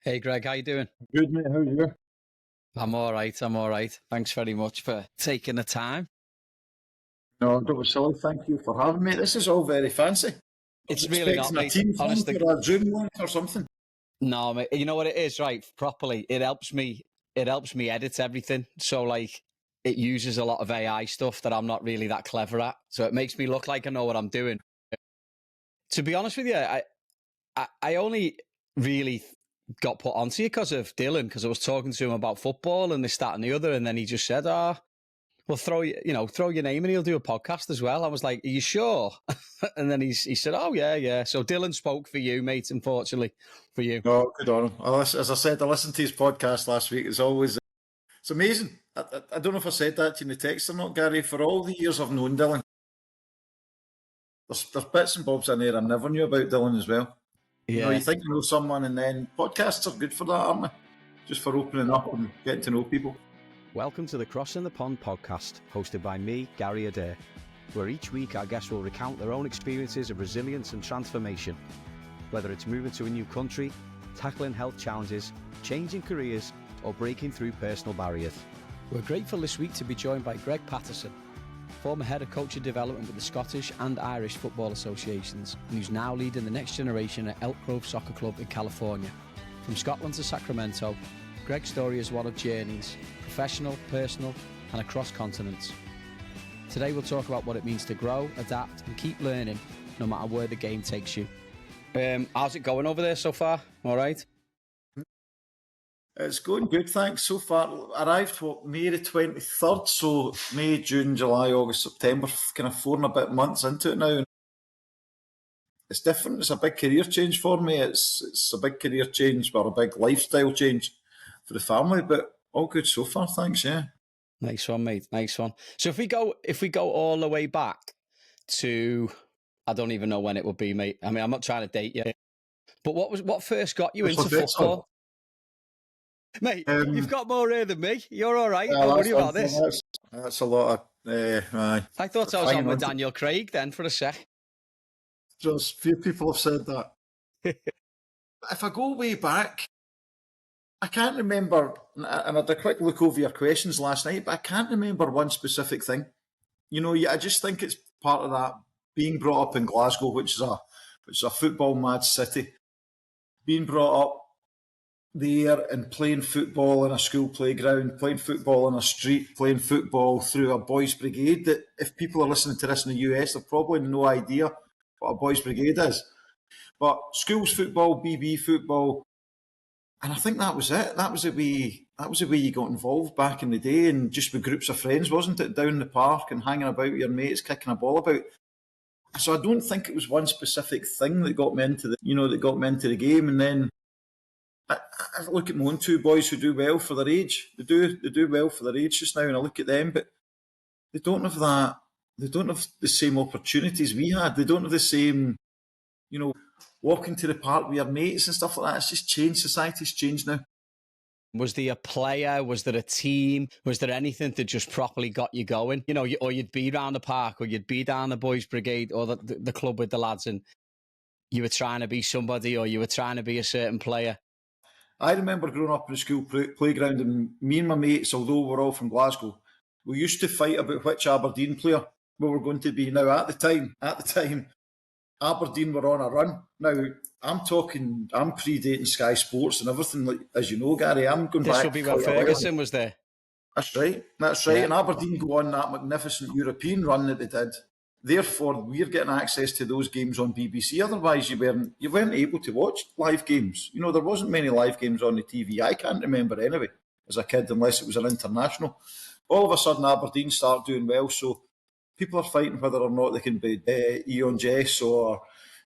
Hey Greg, how you doing? Good, mate. How are you? I'm all right. I'm all right. Thanks very much for taking the time. No, don't be silly. Thank you for having me. This is all very fancy. I was It's really not, expecting a mate. team Honest, link or a Zoom link or something. no, mate. You know what it is, right? Properly, it helps me. It helps me edit everything. So, like, it uses a lot of AI stuff that I'm not really that clever at. So it makes me look like I know what I'm doing. To be honest with you, I only really got put onto you because of Dylan, because I was talking to him about football and this, that, and the other, and then he just said, "Well, throw your name and he'll do a podcast as well." I was like, "Are you sure?" And then he said, "Oh yeah, yeah." So Dylan spoke for you, mate. Unfortunately, for you. No, good on him. As I said, I listened to his podcast last week. It's amazing. I don't know if I said that to you in the text or not, Gary. For all the years I've known Dylan, there's bits and bobs in there I never knew about Dylan as well. You know, Yeah. you think you know someone, and then podcasts are good for that, aren't they? Just for opening up and getting to know people. Welcome to the Crossing the Pond podcast, hosted by me, Gary Adair, where each week our guests will recount their own experiences of resilience and transformation, whether it's moving to a new country, tackling health challenges, changing careers, or breaking through personal barriers. We're grateful this week to be joined by Greig Paterson, former head of coaching development with the Scottish and Irish Football Associations, who's now leading the next generation at Elk Grove Soccer Club in California. From Scotland to Sacramento, Greg's story is one of journeys, professional, personal, and across continents. Today we'll talk about what it means to grow, adapt, and keep learning, no matter where the game takes you. How's it going over there so far? All right? It's going good, thanks. So far, arrived May the 23rd, so May, June, July, August, September, kind of 4 and a bit months into it now. It's different. It's a big career change for me. It's a big career change, but a big lifestyle change for the family. But all good so far, thanks. Yeah. Nice one, mate. Nice one. So if we go all the way back to, I don't even know when it would be, mate. I mean, I'm not trying to date you, but what first got you into football? Mate, you've got more hair than me. You're all right. Don't worry about this. That's a lot of. I thought I was on with Daniel Craig then for a sec. Just a few people have said that. If I go way back, I can't remember, and I had a quick look over your questions last night, but I can't remember one specific thing. You know, I just think it's part of that being brought up in Glasgow, which is a football mad city. Being brought up there and playing football in a school playground, playing football on a street, playing football through a boys' brigade. That if people are listening to this in the US, they've probably no idea what a boys' brigade is. But schools football, BB football, and I think that was it. That was the way you got involved back in the day, and just with groups of friends, wasn't it? Down in the park and hanging about with your mates, kicking a ball about. So I don't think it was one specific thing that got me into the game. And then I look at my own two boys who do well for their age. They do well for their age just now, and I look at them, but they don't have that. They don't have the same opportunities we had. They don't have the same, walking to the park with your mates and stuff like that. It's just changed. Society's changed now. Was there a player? Was there a team? Was there anything that just properly got you going? You know, or you'd be around the park, or you'd be down the boys' brigade, or the club with the lads, and you were trying to be somebody, or you were trying to be a certain player. I remember growing up in the school playground, and me and my mates, although we're all from Glasgow, we used to fight about which Aberdeen player we were going to be. Now, at the time, Aberdeen were on a run. Now, I'm predating Sky Sports and everything, like, as you know, Gary. I'm going back. This would be when Ferguson was there. That's right. Yeah. And Aberdeen go on that magnificent European run that they did. Therefore, we're getting access to those games on BBC. Otherwise, you weren't able to watch live games. You know, there wasn't many live games on the TV. I can't remember anyway as a kid, unless it was an international. All of a sudden, Aberdeen start doing well, so people are fighting whether or not they can be Ian Jess or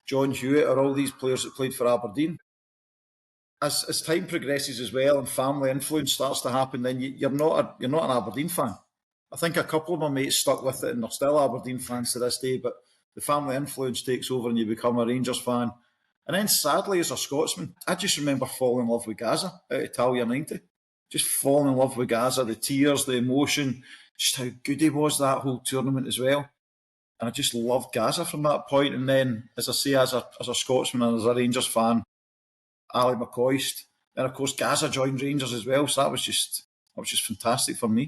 John Hewitt or all these players that played for Aberdeen. As time progresses as well and family influence starts to happen, then you're not an Aberdeen fan. I think a couple of my mates stuck with it and they're still Aberdeen fans to this day, but the family influence takes over and you become a Rangers fan. And then sadly, as a Scotsman, I just remember falling in love with Gaza out of Italia 90. Just falling in love with Gaza, the tears, the emotion, just how good he was that whole tournament as well. And I just loved Gaza from that point. And then, as I say, as a Scotsman and as a Rangers fan, Ali McCoist, And of course, Gaza joined Rangers as well, so that was just fantastic for me.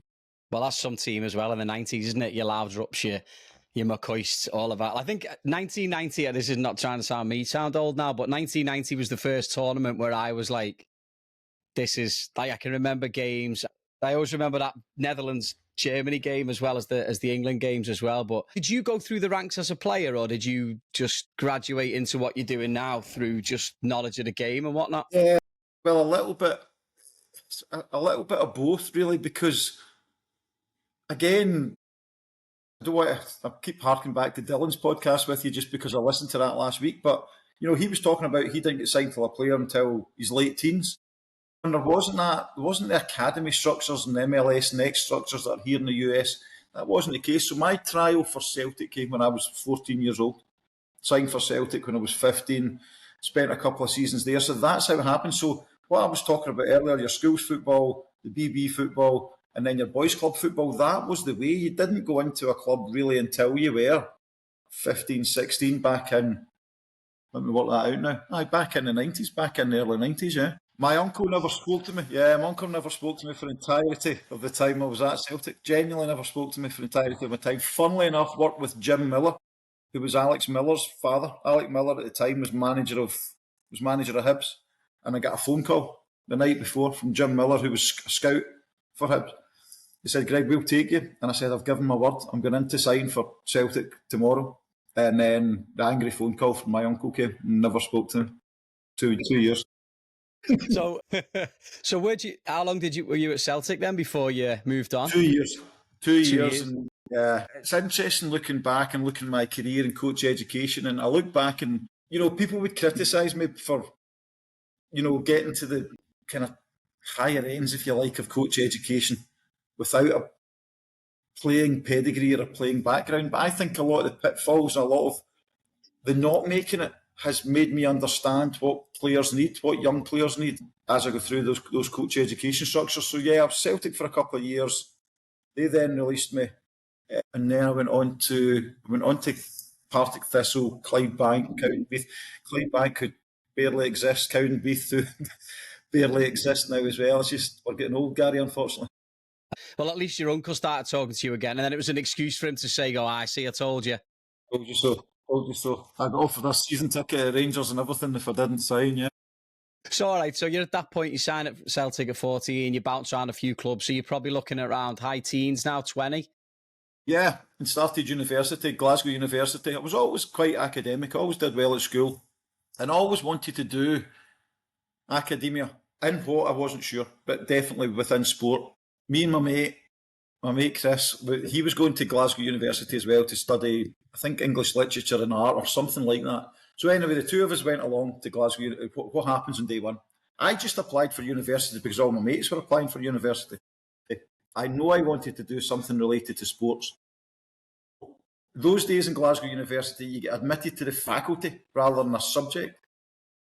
Well, that's some team as well in the 90s, isn't it? Your Laudrups, your McCoists, all of that. I think 1990, this is not trying to sound old now, but 1990 was the first tournament where I was like, this is, like, I can remember games. I always remember that Netherlands-Germany game as well as the England games as well. But did you go through the ranks as a player, or did you just graduate into what you're doing now through just knowledge of the game and whatnot? Yeah, well, a little bit of both, really, because again, I don't want to, I keep harking back to Dylan's podcast with you just because I listened to that last week. But you know, he was talking about he didn't get signed to a player until his late teens. And there wasn't the academy structures and MLS next structures that are here in the US. That wasn't the case. So my trial for Celtic came when I was 14 years old. Signed for Celtic when I was 15. Spent a couple of seasons there. So that's how it happened. So what I was talking about earlier, your schools football, the BB football, and then your boys club football, that was the way. You didn't go into a club really until you were 15, 16 back in, let me work that out now. Aye, back in the 90s, back in the early 90s, yeah. My uncle never spoke to me. Yeah, my uncle never spoke to me for the entirety of the time I was at Celtic. Genuinely never spoke to me for the entirety of my time. Funnily enough, worked with Jim Miller, who was Alex Miller's father. Alec Miller at the time was manager of Hibs, and I got a phone call the night before from Jim Miller, who was a scout for Hibs. He said, "Greg, we'll take you." And I said, "I've given my word. I'm going in to sign for Celtic tomorrow." And then the angry phone call from my uncle came. Never spoke to him. 2 years. So, how long were you at Celtic then before you moved on? 2 years. 2 years. And it's interesting looking back and looking at my career in coach education. And I look back and, you know, people would criticise me for, you know, getting to the kind of higher ends, if you like, of coach education without a playing pedigree or a playing background. But I think a lot of the pitfalls, a lot of the not making it has made me understand what players need, what young players need, as I go through those coach education structures. So yeah, I was Celtic for a couple of years. They then released me, and then I went on to Partick Thistle, Clydebank, Cowdenbeath. Clydebank could barely exist. Cowdenbeath too barely exist now as well. It's just we're getting old, Gary, unfortunately. Well, at least your uncle started talking to you again, and then it was an excuse for him to say, "Go, I see, I told you." Told you so. Told you so. I got offered a season ticket at Rangers and everything if I didn't sign, yeah. So, all right, so you're at that point, you sign at Celtic at 14, you bounce around a few clubs, so you're probably looking at around high teens now, 20? Yeah, and started university, Glasgow University. I was always quite academic, I always did well at school, and always wanted to do academia. In what, I wasn't sure, but definitely within sport. Me and my mate Chris, he was going to Glasgow University as well to study, I think, English literature and art or something like that. So anyway, the two of us went along to Glasgow. What happens on day one? I just applied for university because all my mates were applying for university. I know I wanted to do something related to sports. Those days in Glasgow University, you get admitted to the faculty rather than a subject.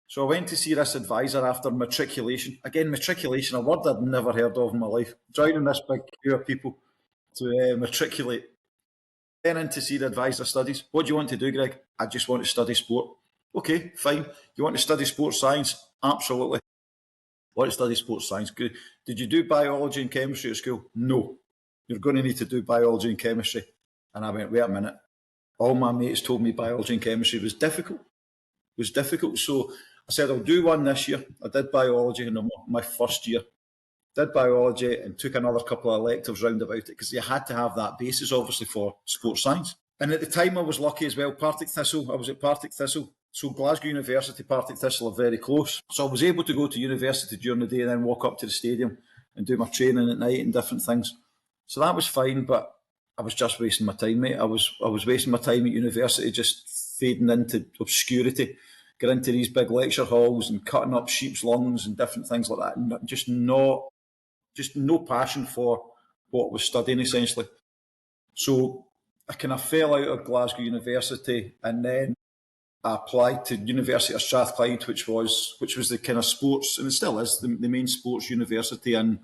So I went to see this advisor after matriculation. Again, matriculation, a word I'd never heard of in my life. Joining this big queue of people to matriculate. Then in to see the advisor studies. What do you want to do, Greg? I just want to study sport. Okay, fine. You want to study sports science? Absolutely. Want to study sports science? Good. Did you do biology and chemistry at school? No. You're going to need to do biology and chemistry. And I went, wait a minute. All my mates told me biology and chemistry was difficult. So I said, I'll do one this year. I did biology in my first year. Did biology and took another couple of electives round about it because you had to have that basis, obviously, for sports science. And at the time, I was lucky as well. Partick Thistle, I was at Partick Thistle. So Glasgow University, Partick Thistle are very close. So I was able to go to university during the day and then walk up to the stadium and do my training at night and different things. So that was fine, but I was just wasting my time, mate. I was wasting my time at university, just fading into obscurity, get into these big lecture halls and cutting up sheep's lungs and different things like that. And just no passion for what I was studying, essentially. So I kind of fell out of Glasgow University, and then I applied to University of Strathclyde, which was the kind of sports, and it still is the main sports university in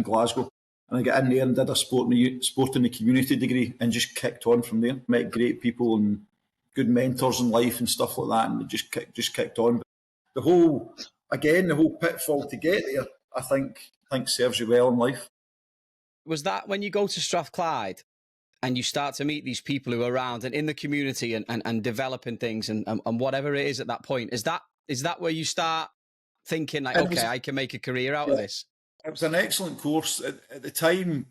Glasgow. And I got in there and did a sport in the community degree, and just kicked on from there. Met great people and good mentors in life and stuff like that, and it just kicked on. The whole again, the whole pitfall to get there, I think serves you well in life. Was that when you go to Strathclyde and you start to meet these people who are around and in the community and developing things and whatever it is at that point, is that where you start thinking like, okay, I can make a career out of this? It was an excellent course. At the time,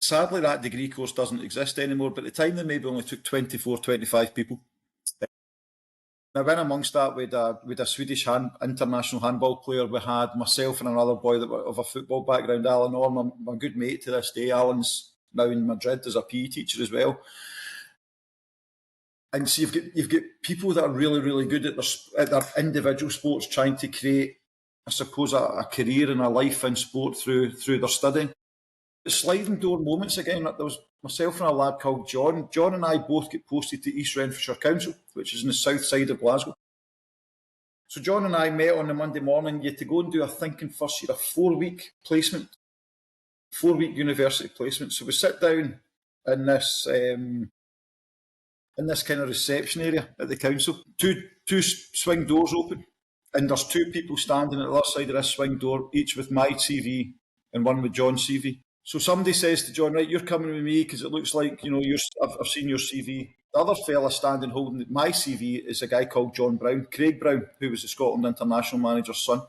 sadly, that degree course doesn't exist anymore, but at the time they maybe only took 24, 25 people. Now, in amongst that, we had a Swedish international handball player. We had myself and another boy that were of a football background, Alan Orr, my good mate to this day. Alan's now in Madrid as a PE teacher as well. And so you've got people that are really, really good at their individual sports, trying to create, I suppose, a career and a life in sport through their studying. The sliding door moments again, there was myself and a lad called John. John and I both get posted to East Renfrewshire Council, which is in the south side of Glasgow. So John and I met on the Monday morning. You had to go and do, I think, in first year, a 4-week placement, 4-week university placement. So we sit down in this kind of reception area at the council. Two swing doors open, and there's two people standing at the other side of this swing door, each with my CV and one with John's CV. So somebody says to John, right, you're coming with me because it looks like, I've seen your CV. The other fella standing holding my CV is a guy called John Brown, Craig Brown, who was the Scotland international manager's son.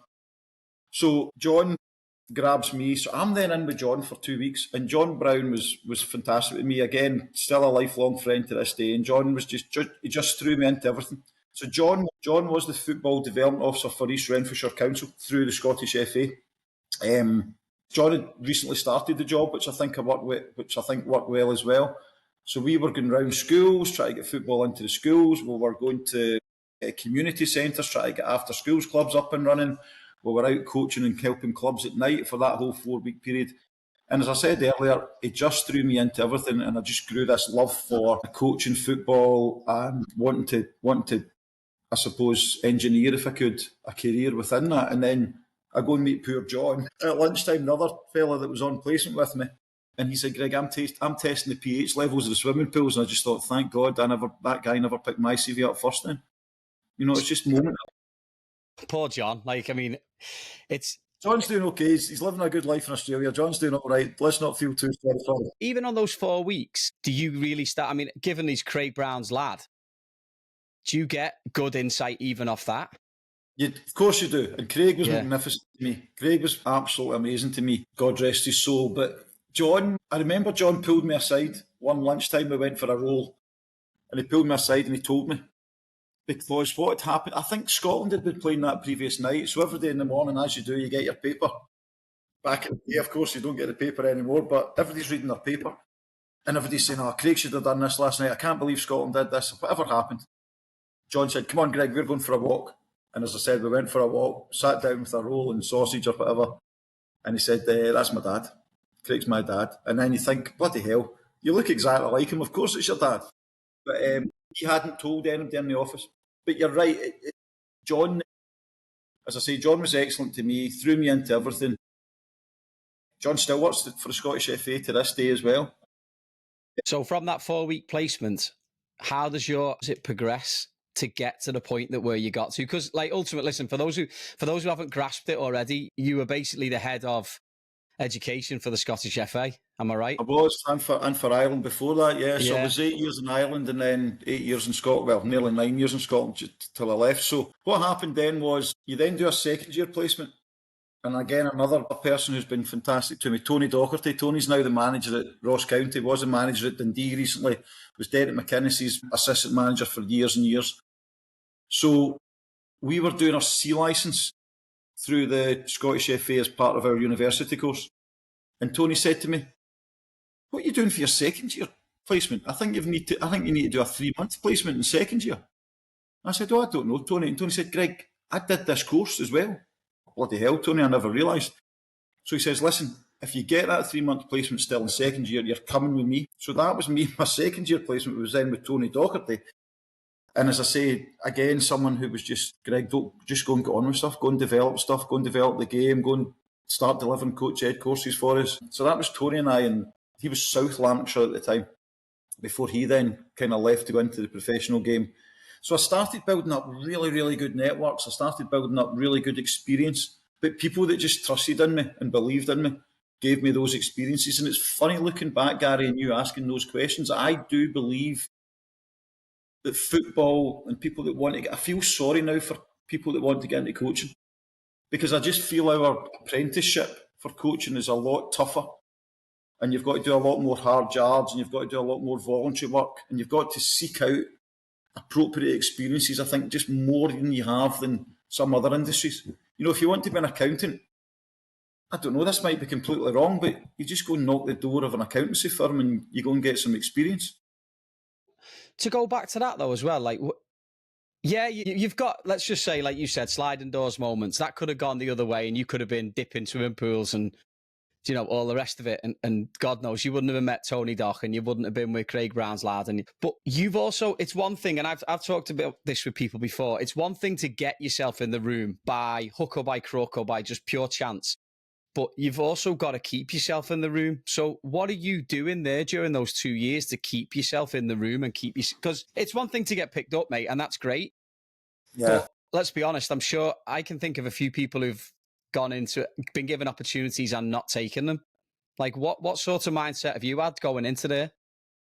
So John grabs me. So I'm then in with John for 2 weeks, and John Brown was fantastic with me. Again, still a lifelong friend to this day. And John was he just threw me into everything. So John was the football development officer for East Renfrewshire Council through the Scottish FA. John had recently started the job, which I think worked well as well. So we were going round schools, trying to get football into the schools. We were going to community centres, trying to get after schools clubs up and running. We were out coaching and helping clubs at night for that whole 4-week period. And as I said earlier, it just threw me into everything, and I just grew this love for coaching football and wanting to, I suppose, engineer, if I could, a career within that. And then I go and meet poor John at lunchtime, another fella that was on placement with me, and he said, Greg, I'm testing the pH levels of the swimming pools. And I just thought, thank God, that guy never picked my CV up first then. It's just moment. Poor John. It's... John's doing okay. He's living a good life in Australia. John's doing all right. Let's not feel too sorry for him. Even on those 4 weeks, do you really start... given he's Craig Brown's lad, do you get good insight even off that? Of course you do. And Craig was magnificent to me. Craig was absolutely amazing to me. God rest his soul. But John, I remember John pulled me aside one lunchtime. We went for a roll, and he pulled me aside and he told me, because what had happened, I think Scotland had been playing that previous night. So every day in the morning, as you do, you get your paper. Back in the day, of course, you don't get the paper anymore, but everybody's reading their paper. And everybody's saying, Craig should have done this last night. I can't believe Scotland did this. Whatever happened. John said, come on, Greg, we're going for a walk. And as I said, we went for a walk, sat down with a roll and sausage or whatever. And he said, that's my dad. Craig's my dad. And then you think, bloody hell, you look exactly like him. Of course it's your dad. But he hadn't told anybody in the office. But you're right. John, as I say, John was excellent to me, threw me into everything. John still works for the Scottish FA to this day as well. So from that 4-week placement, how does it progress to get to the point where you got to? Because ultimately, listen, for those who haven't grasped it already, you were basically the head of education for the Scottish FA. Am I right? I was, and for Ireland before that, yeah. So I was 8 years in Ireland and then 8 years in Scotland. Well, nearly 9 years in Scotland till I left. So what happened then was you then do a second year placement. And again, another person who's been fantastic to me, Tony Docherty. Tony's now the manager at Ross County, was a manager at Dundee recently, was Derek McInnes's assistant manager for years and years. So we were doing our C licence through the Scottish FA as part of our university course. And Tony said to me, what are you doing for your second year placement? I think you need to do a 3-month placement in second year. I said, I don't know, Tony. And Tony said, Greg, I did this course as well. Bloody hell, Tony, I never realised. So he says, listen, if you get that 3-month placement still in second year, you're coming with me. So that was me. My second year placement was then with Tony Docherty. And as I say, again, someone who was just, Greg, don't just go and get on with stuff, go and develop stuff, go and develop the game, go and start delivering coach ed courses for us. So that was Tony and I, and he was South Lanarkshire at the time, before he then kind of left to go into the professional game. So I started building up really, really good networks. I started building up really good experience. But people that just trusted in me and believed in me gave me those experiences. And it's funny looking back, Gary, and you asking those questions. I do believe that football and people that want to get, I feel sorry now for people that want to get into coaching, because I just feel our apprenticeship for coaching is a lot tougher. And you've got to do a lot more hard yards, and you've got to do a lot more voluntary work, and you've got to seek out appropriate experiences, I think, just more than you have than some other industries. You know, if you want to be an accountant, I don't know, this might be completely wrong, but you just go and knock the door of an accountancy firm and you go and get some experience. To go back to that, though, as well, like, yeah, you've got, let's just say, like you said, sliding doors moments. That could have gone the other way and you could have been dipping swimming pools and, you know, all the rest of it. And God knows, you wouldn't have met Tony Dock and you wouldn't have been with Craig Brown's lad. But you've also, it's one thing, and I've talked about this with people before, it's one thing to get yourself in the room by hook or by crook or by just pure chance. But you've also got to keep yourself in the room. So what are you doing there during those 2 years to keep yourself in the room and keep you? Because it's one thing to get picked up, mate, and that's great. Yeah. But let's be honest, I'm sure I can think of a few people who've been given opportunities and not taken them. Like, what sort of mindset have you had going into there?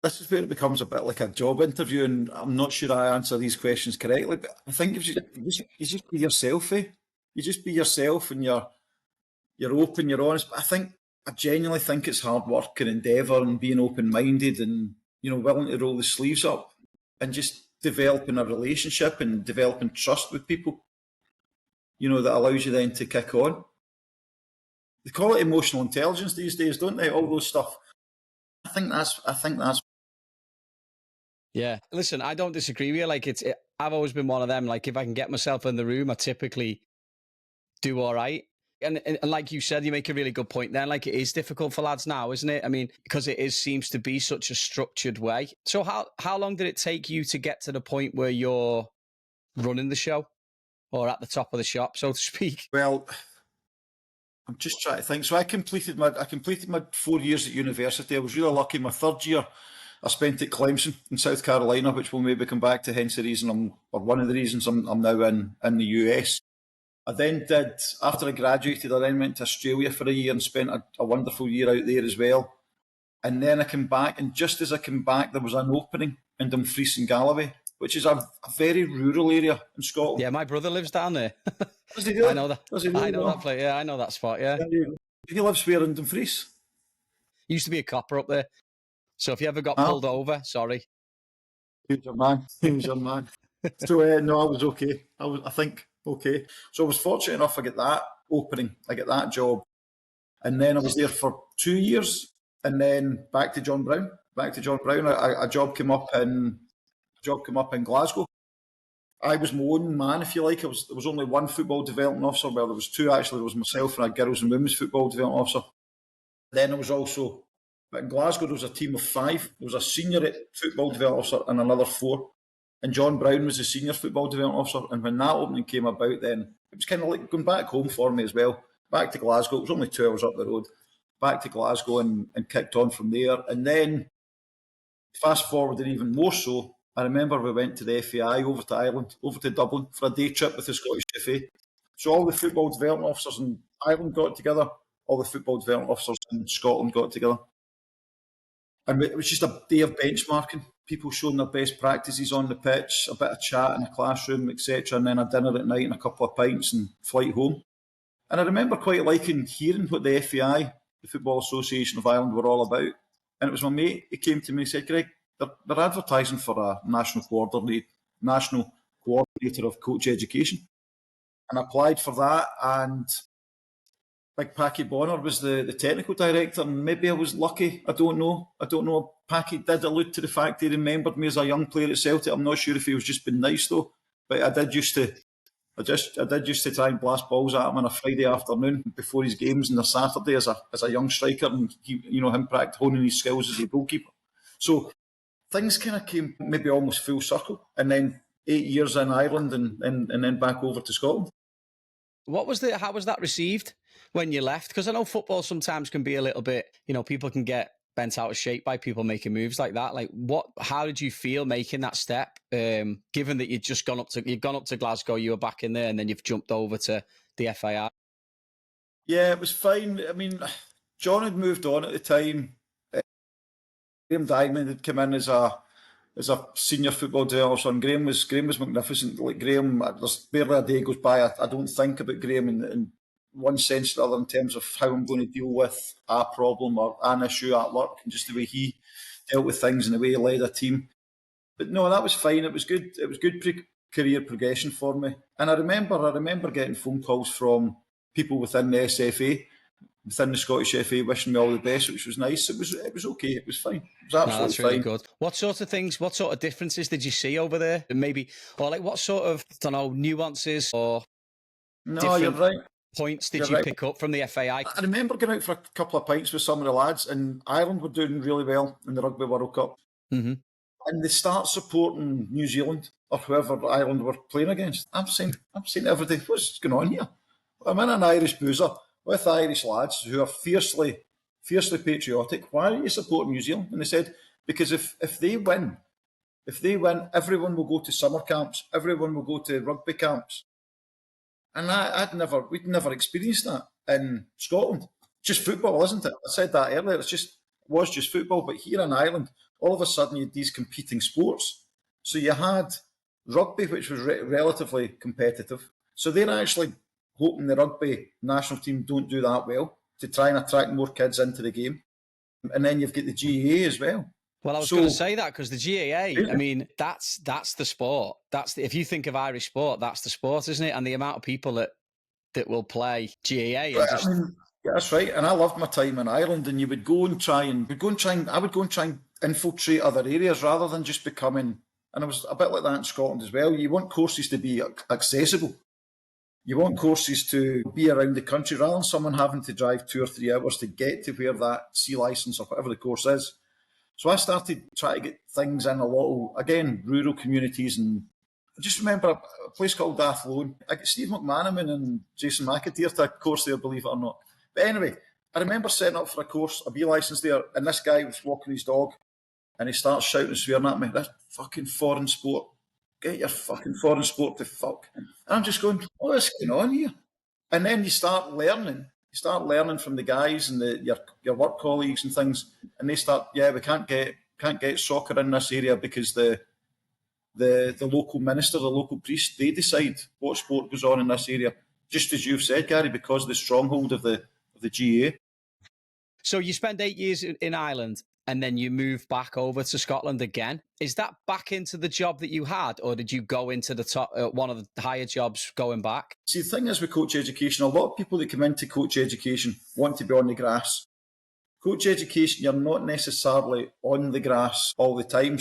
This is where it becomes a bit like a job interview, and I'm not sure I answer these questions correctly, but I think if you just be yourself, eh? You just be yourself, and you're open, you're honest. But I genuinely think it's hard work and endeavour and being open-minded and, you know, willing to roll the sleeves up and just developing a relationship and developing trust with people, you know, that allows you then to kick on. They call it emotional intelligence these days, don't they? All those stuff. I think that's. Yeah. Listen, I don't disagree with you. Like, I've always been one of them. Like, if I can get myself in the room, I typically do all right. And like you said, you make a really good point there. Like, it is difficult for lads now, isn't it? I mean, because seems to be such a structured way. So how long did it take you to get to the point where you're running the show or at the top of the shop, so to speak? Well, I'm just trying to think. So I completed my 4 years at university. I was really lucky. My third year, I spent at Clemson in South Carolina, which we'll maybe come back to. Hence the reason one of the reasons I'm now in the US. I then after I graduated, I then went to Australia for a year and spent a wonderful year out there as well. And then I came back, and just as I came back, there was an opening in Dumfries and Galloway, which is a very rural area in Scotland. Yeah, my brother lives down there. Does he really? I know that. I know that place. Yeah, I know that spot. Yeah. He lives where in Dumfries? Used to be a copper up there. So if you ever got pulled over, sorry. He was your man. He was your man. So no, I was okay. I think okay. So I was fortunate enough. I get that opening. I get that job, and then I was there for 2 years, and then back to John Brown. A job came up in Glasgow. I was my own man, if you like. There was only one football development officer. Well, there was two actually. There was myself and a girls and women's football development officer. Then there was also, but in Glasgow there was a team of 5. There was a senior football development officer and another 4. And John Brown was the senior football development officer. And when that opening came about, then it was kind of like going back home for me as well. Back to Glasgow. It was only 2 hours up the road. Back to Glasgow and kicked on from there. And then fast forwarded even more so, I remember we went to the FAI over to Ireland, over to Dublin for a day trip with the Scottish FA. So all the football development officers in Ireland got together, all the football development officers in Scotland got together. And it was just a day of benchmarking, people showing their best practices on the pitch, a bit of chat in the classroom, etc., and then a dinner at night and a couple of pints and flight home. And I remember quite liking hearing what the FAI, the Football Association of Ireland, were all about. And it was my mate who came to me and said, Greg, they're advertising for a national coordinator of coach education. And I applied for that, and Big Packy Bonner was the technical director, and maybe I was lucky. I don't know. Packy did allude to the fact he remembered me as a young player at Celtic. I'm not sure if he was just being nice though, but I did used to try and blast balls at him on a Friday afternoon before his games and a Saturday as a young striker, and him honing his skills as a goalkeeper. So things kind of came maybe almost full circle, and then 8 years in Ireland, and then back over to Scotland. How was that received when you left? Because I know football sometimes can be a little bit, people can get bent out of shape by people making moves like that. Like, how did you feel making that step? Given that you've gone up to Glasgow, you were back in there, and then you've jumped over to the FAI. Yeah, it was fine. I mean, John had moved on at the time. Graham Diamond had come in as a senior football developer, and Graham was magnificent. Like Graham, there's barely a day goes by I don't think about Graham in one sense or the other in terms of how I'm going to deal with a problem or an issue at work, and just the way he dealt with things and the way he led a team. But no, that was fine. It was good. It was good career progression for me. And I remember getting phone calls from people within the SFA, within the Scottish FA, wishing me all the best, which was nice. It was okay. It was fine. It was absolutely that's really fine. good. What sort of differences did you see over there? Maybe, or like what sort of, I don't know, nuances or No, you're right. Points did you pick up from the FAI? I remember going out for a couple of pints with some of the lads, and Ireland were doing really well in the Rugby World Cup. Mm-hmm. And they start supporting New Zealand or whoever Ireland were playing against. I'm saying every day, what's going on here? I'm in an Irish boozer with Irish lads who are fiercely patriotic. Why are you supporting New Zealand? And they said, because if they win, everyone will go to summer camps, everyone will go to rugby camps. And we'd never experienced that in Scotland. Just football, isn't it? I said that earlier. It was just football. But here in Ireland, all of a sudden you had these competing sports. So you had rugby, which was relatively competitive. So they're actually hoping the rugby national team don't do that well to try and attract more kids into the game. And then you've got the GAA as well. Well, I was going to say that because the GAA, I mean, that's the sport. If you think of Irish sport, that's the sport, isn't it? And the amount of people that will play GAA. Yeah, that's right. And I loved my time in Ireland. And you would I would go and try and infiltrate other areas rather than just becoming. And it was a bit like that in Scotland as well. You want courses to be accessible. You want courses to be around the country rather than someone having to drive 2 or 3 hours to get to where that C licence or whatever the course is. So I started trying to get things in a lot of, again, rural communities. And I just remember a place called Athlone. I got Steve McManaman and Jason McAteer to a course there, believe it or not. But anyway, I remember setting up for a course, a B licence there, and this guy was walking his dog and he starts shouting and swearing at me, "This fucking foreign sport. Get your fucking foreign sport to fuck." And I'm just going, what's going on here? And then you start learning. You start learning from the guys and your work colleagues and things, and they start, we can't get soccer in this area because the local minister, the local priest, they decide what sport goes on in this area. Just as you've said, Gary, because of the stronghold of the GAA. So you spent 8 years in Ireland and then you moved back over to Scotland again. Is that back into the job that you had, or did you go into the top one of the higher jobs going back? See, the thing is with coach education, a lot of people that come into coach education want to be on the grass. Coach education, you're not necessarily on the grass all the time.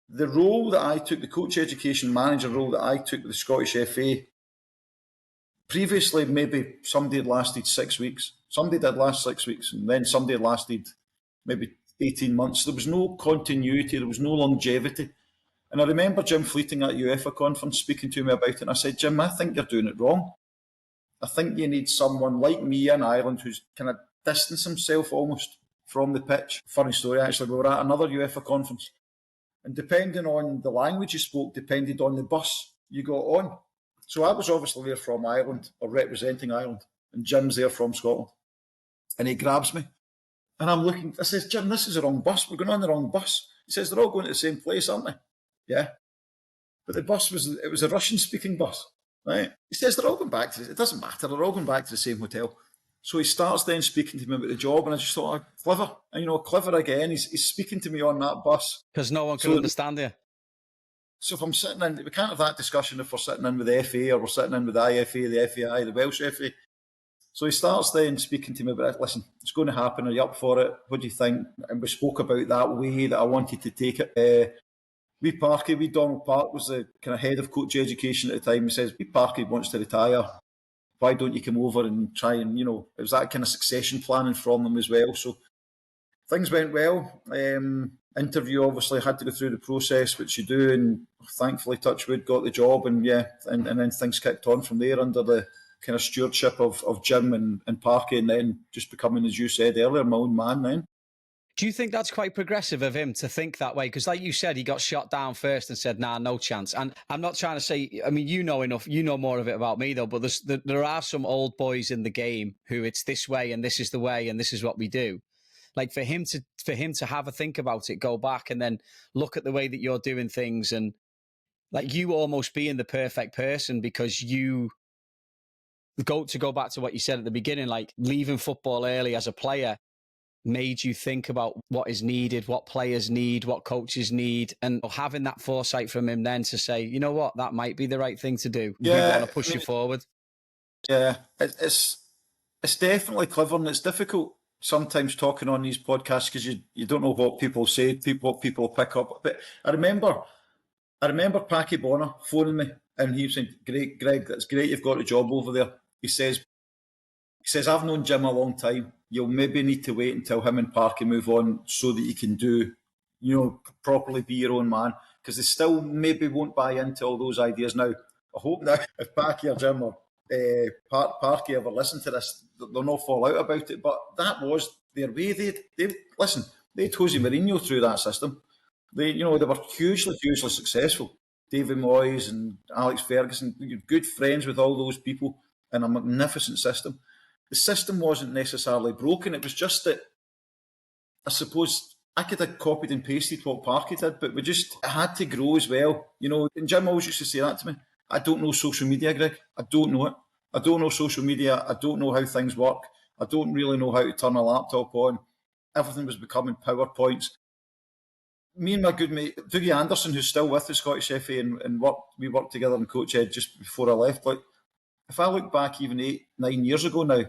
The role that I took, the coach education manager role that I took with the Scottish FA, previously maybe somebody had lasted 6 weeks. Somebody did last 6 weeks, and then somebody had lasted maybe 18 months. There was no continuity, there was no longevity. And I remember Jim Fleeting at UEFA conference speaking to me about it, and I said, "Jim, I think you're doing it wrong. I think you need someone like me in Ireland who's kind of distanced himself almost from the pitch." Funny story, actually, we were at another UEFA conference, and depending on the language you spoke, depended on the bus you got on. So I was obviously there from Ireland, or representing Ireland, and Jim's there from Scotland. And he grabs me, and I'm looking, I says, "Jim, this is the wrong bus. We're going on the wrong bus." He says, "They're all going to the same place, aren't they?" "Yeah." But the bus was a Russian-speaking bus, right? He says, "They're all going back to it doesn't matter, they're all going back to the same hotel." So he starts then speaking to me about the job, and I just thought, clever. And, clever again, he's speaking to me on that bus. Because no one can understand you. So if I'm sitting in, we can't have that discussion if we're sitting in with the FA or we're sitting in with the IFA, the FAI, the Welsh FA. So he starts then speaking to me about it. "Listen, it's going to happen. Are you up for it? What do you think?" And we spoke about that way that I wanted to take it. Donald Park was the kind of head of coach education at the time. He says, "Parky wants to retire. Why don't you come over and try and," it was that kind of succession planning from them as well. So things went well. Interview obviously had to go through the process, which you do, and thankfully, touch wood, got the job, and then things kicked on from there under the kind of stewardship of Jim and Parky, and then just becoming, as you said earlier, my own man then. Do you think that's quite progressive of him to think that way? Because like you said, he got shot down first and said, nah, no chance. And I'm not trying to say, I mean, you know enough, you know more of it about me though, but there are some old boys in the game who it's this way and this is the way and this is what we do. Like for him to have a think about it, go back and then look at the way that you're doing things, and like you almost being the perfect person because you go back to what you said at the beginning, like leaving football early as a player made you think about what is needed, what players need, what coaches need, and having that foresight from him then to say, you know what, that might be the right thing to do. Yeah, we want to push you forward. Yeah, it's definitely clever, and it's difficult sometimes talking on these podcasts because you don't know what people say, what people pick up. But I remember Packy Bonner phoning me, and he was saying, Greg, that's great, you've got a job over there. He says, I've known Jim a long time. You'll maybe need to wait until him and Parky move on so that you can properly be your own man. Because they still maybe won't buy into all those ideas now. I hope now, if Parky or Jim or Parky ever listen to this, they'll not fall out about it. But that was their way. They had Jose Mourinho through that system. They were hugely successful. David Moyes and Alex Ferguson, good friends with all those people in a magnificent system. The system wasn't necessarily broken. It was just that, I suppose, I could have copied and pasted what Parky did, but it had to grow as well. And Jim always used to say that to me. I don't know social media, Greg. I don't know it. I don't know social media. I don't know how things work. I don't really know how to turn a laptop on. Everything was becoming PowerPoints. Me and my good mate, Dougie Anderson, who's still with the Scottish FA and we worked together in Coach Ed just before I left. Like, if I look back even 8-9 years ago now,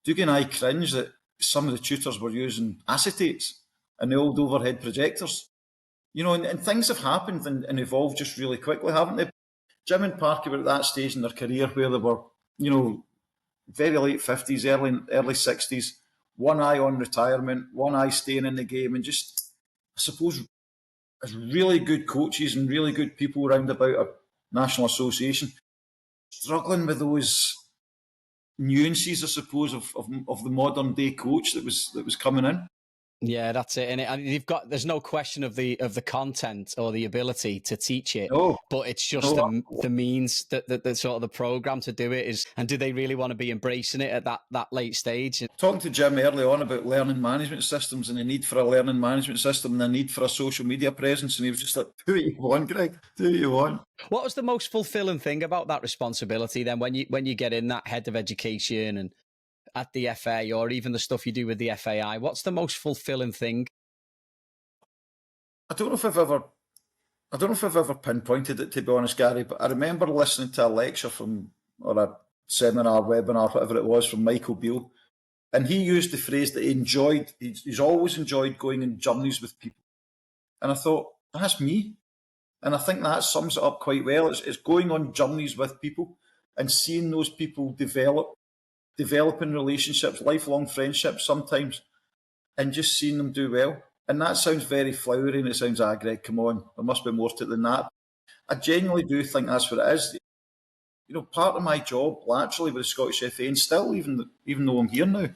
Dougie and I cringe that some of the tutors were using acetates and the old overhead projectors. And things have happened and evolved just really quickly, haven't they? Jim and Parky were at that stage in their career where they were, very late 50s, early 60s, one eye on retirement, one eye staying in the game, and just, I suppose, as really good coaches and really good people around about a national association, struggling with those nuances, I suppose, of the modern day coach that was coming in. Yeah, that's it. And there's no question of the content or the ability to teach it, but it's just the means that the sort of the program to do it is, and do they really want to be embracing it at that late stage? Talking to Jim early on about learning management systems and the need for a learning management system and the need for a social media presence, and he was just like, do what you want, Greg, do what you want. What was the most fulfilling thing about that responsibility then when you get in that head of education and at the FA, or even the stuff you do with the FAI? What's the most fulfilling thing? I don't know if I've ever pinpointed it, to be honest, Gary, but I remember listening to a lecture or a seminar, webinar, whatever it was, from Michael Beale, and he used the phrase that he's always enjoyed going on journeys with people. And I thought, that's me. And I think that sums it up quite well. It's going on journeys with people and seeing those people developing relationships, lifelong friendships sometimes, and just seeing them do well. And that sounds very flowery, and it sounds, Greg, come on, there must be more to it than that. I genuinely do think that's what it is. Part of my job laterally with the Scottish FA, and still, even though I'm here now,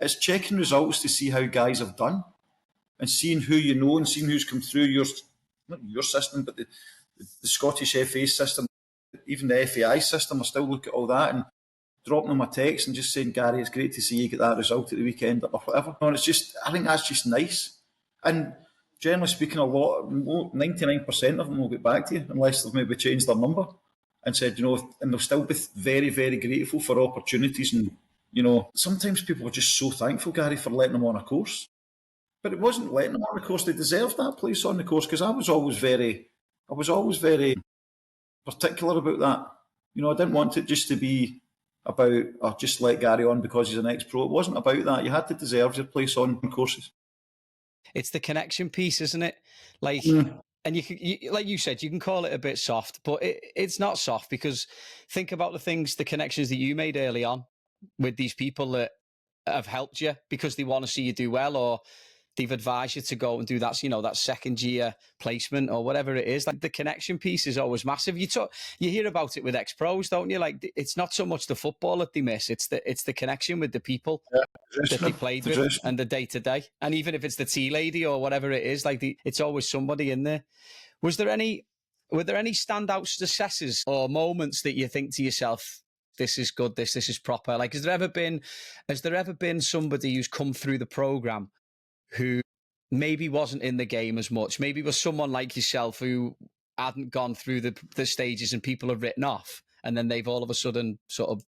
is checking results to see how guys have done, and seeing who you know, and seeing who's come through not your system, but the Scottish FA system, even the FAI system. I still look at all that and dropping them a text and just saying, Gary, it's great to see you get that result at the weekend or whatever. And I think that's just nice. And generally speaking, 99% of them will get back to you unless they've maybe changed their number and said, and they'll still be very, very grateful for opportunities. And, sometimes people are just so thankful, Gary, for letting them on a course. But it wasn't letting them on a course. They deserved that place on the course, because I was always very particular about that. I didn't want it just to be about, just let Gary on because he's an ex-pro. It wasn't about that. You had to deserve your place on courses. It's the connection piece, isn't it? Like, and like you said, you can call it a bit soft, but it's not soft, because think about the connections that you made early on with these people that have helped you because they want to see you do well, or they've advised you to go and do that, that second year placement or whatever it is. Like the connection piece is always massive. You hear about it with ex-pros, don't you? Like it's not so much the football that they miss; it's the connection with the people that they played with and the day to day. And even if it's the tea lady or whatever it is, like it's always somebody in there. Were there any standout successes or moments that you think to yourself, this is good, this is proper? Like, has there ever been somebody who's come through the program who maybe wasn't in the game as much, maybe was someone like yourself who hadn't gone through the stages and people have written off, and then they've all of a sudden sort of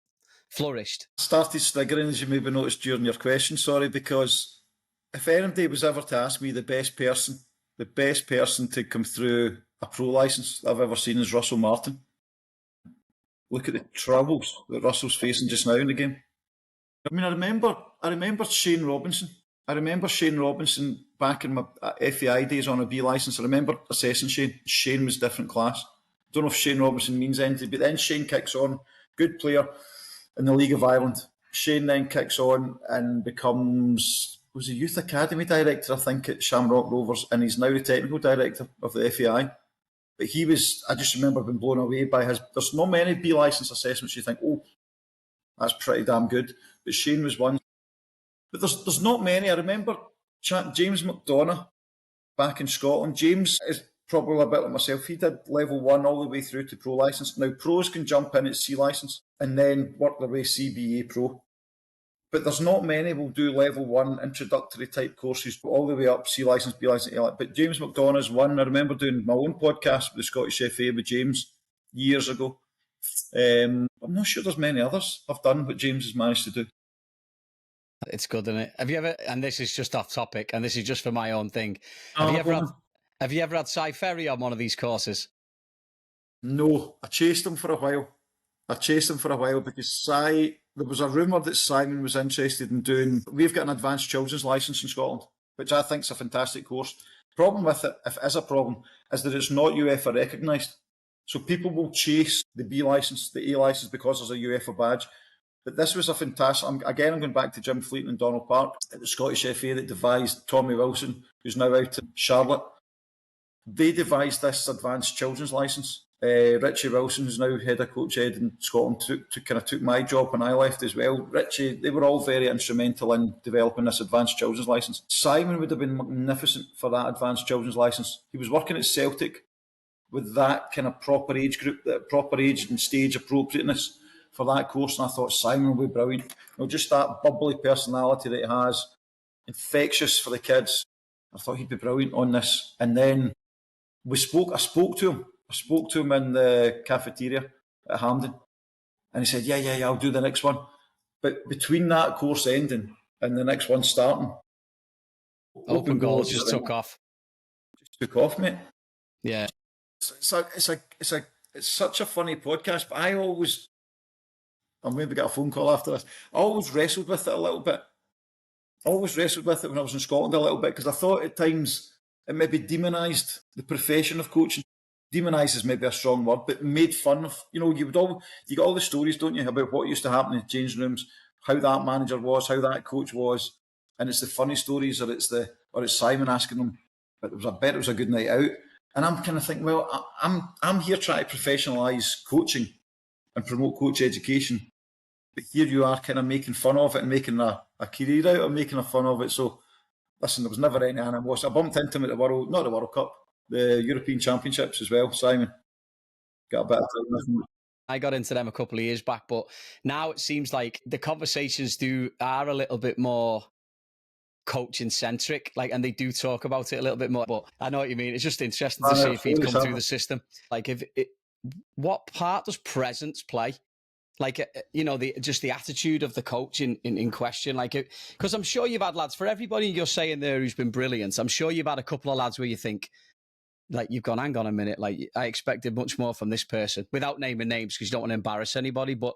flourished? Started staggering, as you maybe noticed during your question, sorry, because if anybody was ever to ask me the best person to come through a pro licence I've ever seen is Russell Martin. Look at the troubles that Russell's facing just now in the game. I mean, I remember Shane Robinson. I remember Shane Robinson back in my FAI days on a B licence. I remember assessing Shane. Shane was different class. Don't know if Shane Robinson means anything, but then Shane kicks on, good player in the League of Ireland. Shane then kicks on and was a youth academy director, I think, at Shamrock Rovers, and he's now the technical director of the FAI. But I just remember being blown away by there's not many B licence assessments you think, oh, that's pretty damn good. But Shane was one. But there's not many. I remember James McDonough back in Scotland. James is probably a bit like myself. He did level 1 all the way through to pro licence. Now, pros can jump in at C licence and then work their way CBA pro. But there's not many will do level 1 introductory type courses all the way up, C licence, B licence, A licence. But James McDonough's one. I remember doing my own podcast with the Scottish FA with James years ago. I'm not sure there's many others I've done what James has managed to do. It's good, isn't it? Have you ever, and this is just off topic, and this is just for my own thing, have you ever had Cy Ferry on one of these courses? No, I chased him for a while. Because there was a rumour that Simon was interested in doing. We've got an advanced children's licence in Scotland, which I think is a fantastic course. The problem with it, if it is a problem, is that it's not UEFA recognised. So people will chase the B licence, the A licence, because there's a UEFA badge. But this was a fantastic. I'm going back to Jim Fleeton and Donald Park at the Scottish FA that devised Tommy Wilson, who's now out in Charlotte. They devised this advanced children's licence. Richie Wilson, who's now head of coach ed in Scotland, took my job when I left as well. Richie, they were all very instrumental in developing this advanced children's licence. Simon would have been magnificent for that advanced children's licence. He was working at Celtic with that kind of proper age group, that proper age and stage appropriateness for that course, and I thought Simon would be brilliant. Just that bubbly personality that he has, infectious for the kids. I thought he'd be brilliant on this. And then I spoke to him in the cafeteria at Hampden, and he said, yeah, I'll do the next one. But between that course ending and the next one starting, open goals just took off. Just took off, mate. Yeah. It's such a funny podcast, but I'll maybe get a phone call after this. I always wrestled with it a little bit. When I was in Scotland a little bit, because I thought at times it maybe demonised the profession of coaching. Demonised is maybe a strong word, but made fun of. You got all the stories, don't you, about what used to happen in changing rooms, how that manager was, how that coach was, and it's the funny stories, or it's Simon asking them, but it was a good night out, and I'm kind of thinking, well, I'm here trying to professionalise coaching and promote coach education. But here you are kind of making fun of it and making a career out of making a fun of it. So, listen, there was never any animosity. I bumped into him at not the World Cup, the European Championships as well, Simon. Got a bit of time with him. I got into them a couple of years back, but now it seems like the conversations are a little bit more coaching centric, and they do talk about it a little bit more. But I know what you mean. It's just interesting to see if he'd come through the system. What part does presence play? The attitude of the coach in question, because I'm sure you've had lads, for everybody you're saying there who's been brilliant, I'm sure you've had a couple of lads where you think, you've gone, hang on a minute, I expected much more from this person, without naming names because you don't want to embarrass anybody, but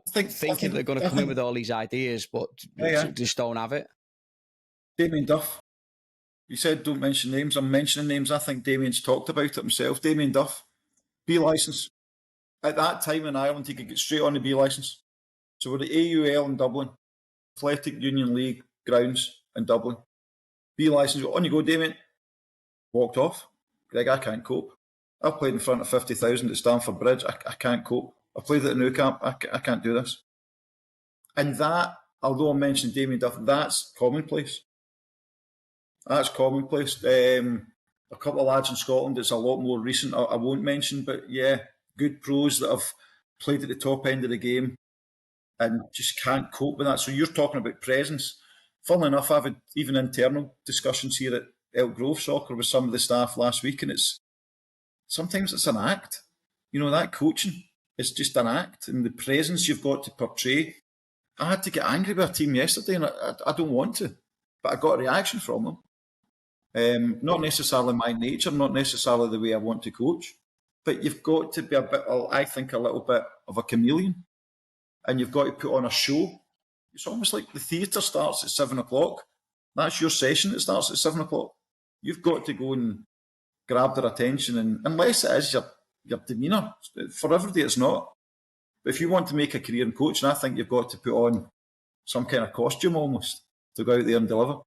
thinking they're going to come in with all these ideas, but just don't have it. Damien Duff. You said don't mention names. I'm mentioning names. I think Damien's talked about it himself. Damien Duff, B licence. At that time in Ireland, he could get straight on the B licence. So we're at AUL in Dublin, Athletic Union League grounds in Dublin. B licence, on you go, Damien. Walked off. Greg, I can't cope. I've played in front of 50,000 at Stamford Bridge. I can't cope. I played at the Nou Camp. I can't do this. And that, although I mentioned Damien Duff, that's commonplace. That's commonplace. A couple of lads in Scotland, it's a lot more recent, I won't mention, but yeah, good pros that have played at the top end of the game and just can't cope with that. So you're talking about presence. Funnily enough, I've had even internal discussions here at Elk Grove Soccer with some of the staff last week, and sometimes it's an act. You know, that coaching is just an act, and the presence you've got to portray. I had to get angry with a team yesterday, and I don't want to, but I got a reaction from them. Not necessarily my nature, not necessarily the way I want to coach, but you've got to be a bit, I think, a little bit of a chameleon, and you've got to put on a show. It's almost like the theatre starts at 7 o'clock. That's your session that starts at 7 o'clock. You've got to go and grab their attention, and unless it is your demeanour, for everybody it's not. But if you want to make a career in coaching, I think you've got to put on some kind of costume almost to go out there and deliver.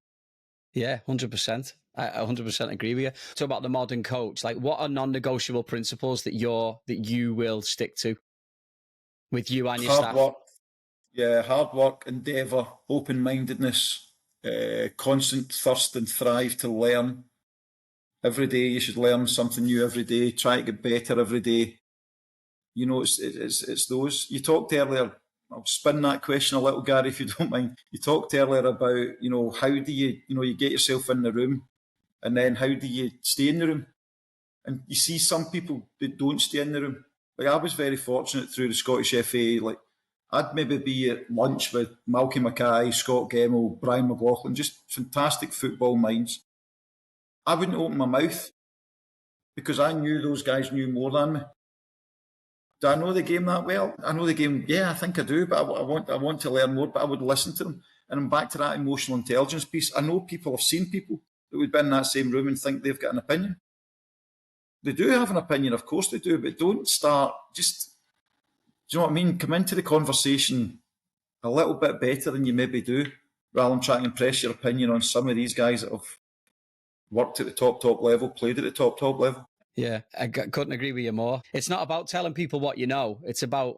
Yeah, 100%. I 100% agree with you. So about the modern coach, like what are non-negotiable principles that you will stick to with you and your staff? Work. Yeah, hard work, endeavour, open-mindedness, constant thirst and thrive to learn. Every day you should learn something new every day, try to get better every day. You know, it's those. You talked earlier, I'll spin that question a little, Gary, if you don't mind. You talked earlier about, you know, how do you get yourself in the room, and then how do you stay in the room? And you see some people that don't stay in the room. Like, I was very fortunate through the Scottish FA. Like, I'd maybe be at lunch with Malky Mackay, Scott Gemmell, Brian McLaughlin, just fantastic football minds. I wouldn't open my mouth because I knew those guys knew more than me. Do I know the game that well? I know the game, yeah, I think I do, but I want to learn more, but I would listen to them. And I'm back to that emotional intelligence piece. I know people, I've seen people that would be in that same room and think they've got an opinion. They do have an opinion, of course they do, but don't start just, do you know what I mean? Come into the conversation a little bit better than you maybe do, rather than trying to impress your opinion on some of these guys that have worked at the top level, played at the top level. Yeah, I couldn't agree with you more. It's not about telling people what you know. It's about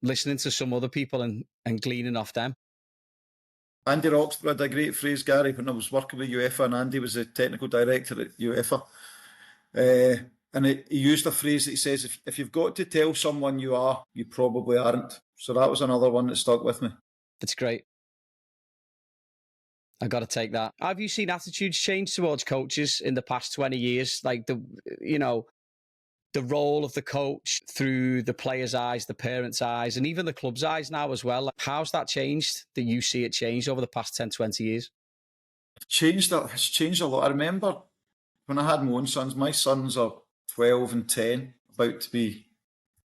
listening to some other people and gleaning off them. Andy Roxburgh had a great phrase, Gary, when I was working with UEFA, and Andy was the technical director at UEFA. And he used a phrase that he says, if you've got to tell someone you are, you probably aren't. So that was another one that stuck with me. It's great. I got to take that. Have you seen attitudes change towards coaches in the past 20 years? Like the role of the coach through the player's eyes, the parents' eyes, and even the club's eyes now as well. Like, how's that changed, that you see it changed over the past 10, 20 years? It's changed a lot. I remember when I had my own sons, my sons are 12 and 10, about to be,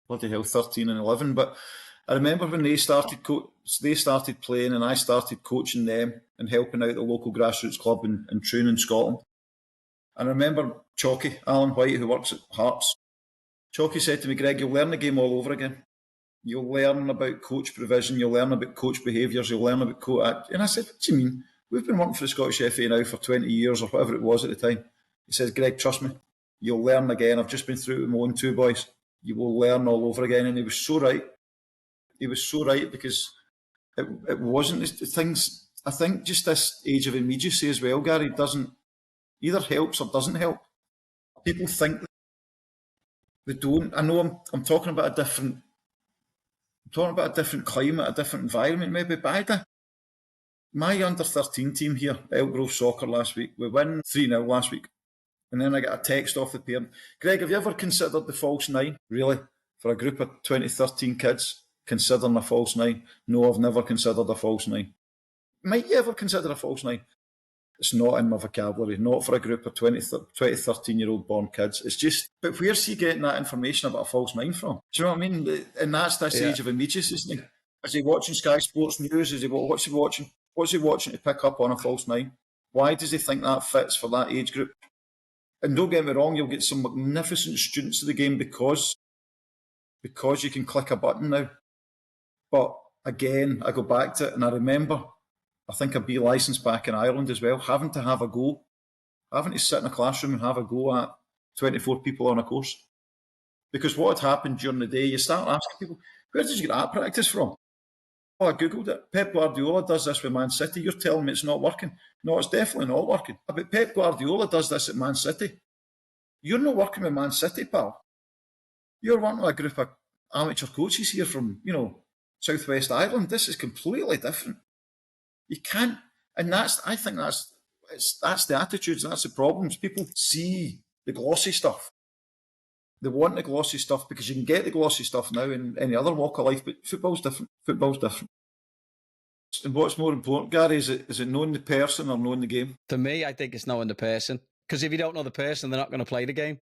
bloody hell, 13 and 11. But I remember when they started playing and I started coaching them and helping out the local grassroots club in Troon in Scotland. And I remember Chalky, Alan White, who works at Hearts, Chalky said to me, Greg, you'll learn the game all over again. You'll learn about coach provision, you'll learn about coach behaviours, you'll learn about coach... And I said, what do you mean? We've been working for the Scottish FA now for 20 years or whatever it was at the time. He says, Greg, trust me, you'll learn again. I've just been through it with my own two boys. You will learn all over again. And he was so right. He was so right, because it wasn't things... I think just this age of immediacy as well, Gary, doesn't... either helps or doesn't help. People think they don't. I know I'm talking about a different climate, a different environment maybe, but my under-13 team here, Elk Grove Soccer last week, we win 3-0 last week. And then I got a text off the parent. Greg, have you ever considered the false nine? Really? For a group of 2013 kids, considering a false nine? No, I've never considered a false nine. Might you ever consider a false nine? It's not in my vocabulary, not for a group of 20, 13-year-old born kids. It's just, but where's he getting that information about a false nine from? Do you know what I mean? And that's this age of immediacy, isn't he? Is he watching Sky Sports News? What's he watching? What's he watching to pick up on a false nine? Why does he think that fits for that age group? And don't get me wrong, you'll get some magnificent students of the game because you can click a button now. But again, I go back to it, and I remember I think a B licence back in Ireland as well, having to have a go, having to sit in a classroom and have a go at 24 people on a course. Because what had happened during the day, you start asking people, where did you get that practice from? Oh, I googled it. Pep Guardiola does this with Man City. You're telling me it's not working? No, it's definitely not working. But Pep Guardiola does this at Man City. You're not working with Man City, pal. You're working with a group of amateur coaches here from, Southwest Ireland. This is completely different. You can't, and I think that's the attitudes, that's the problems. People see the glossy stuff. They want the glossy stuff because you can get the glossy stuff now in any other walk of life, but football's different. Football's different. And what's more important, Gary, is it knowing the person or knowing the game? For me, I think it's knowing the person. Because if you don't know the person, they're not going to play the game.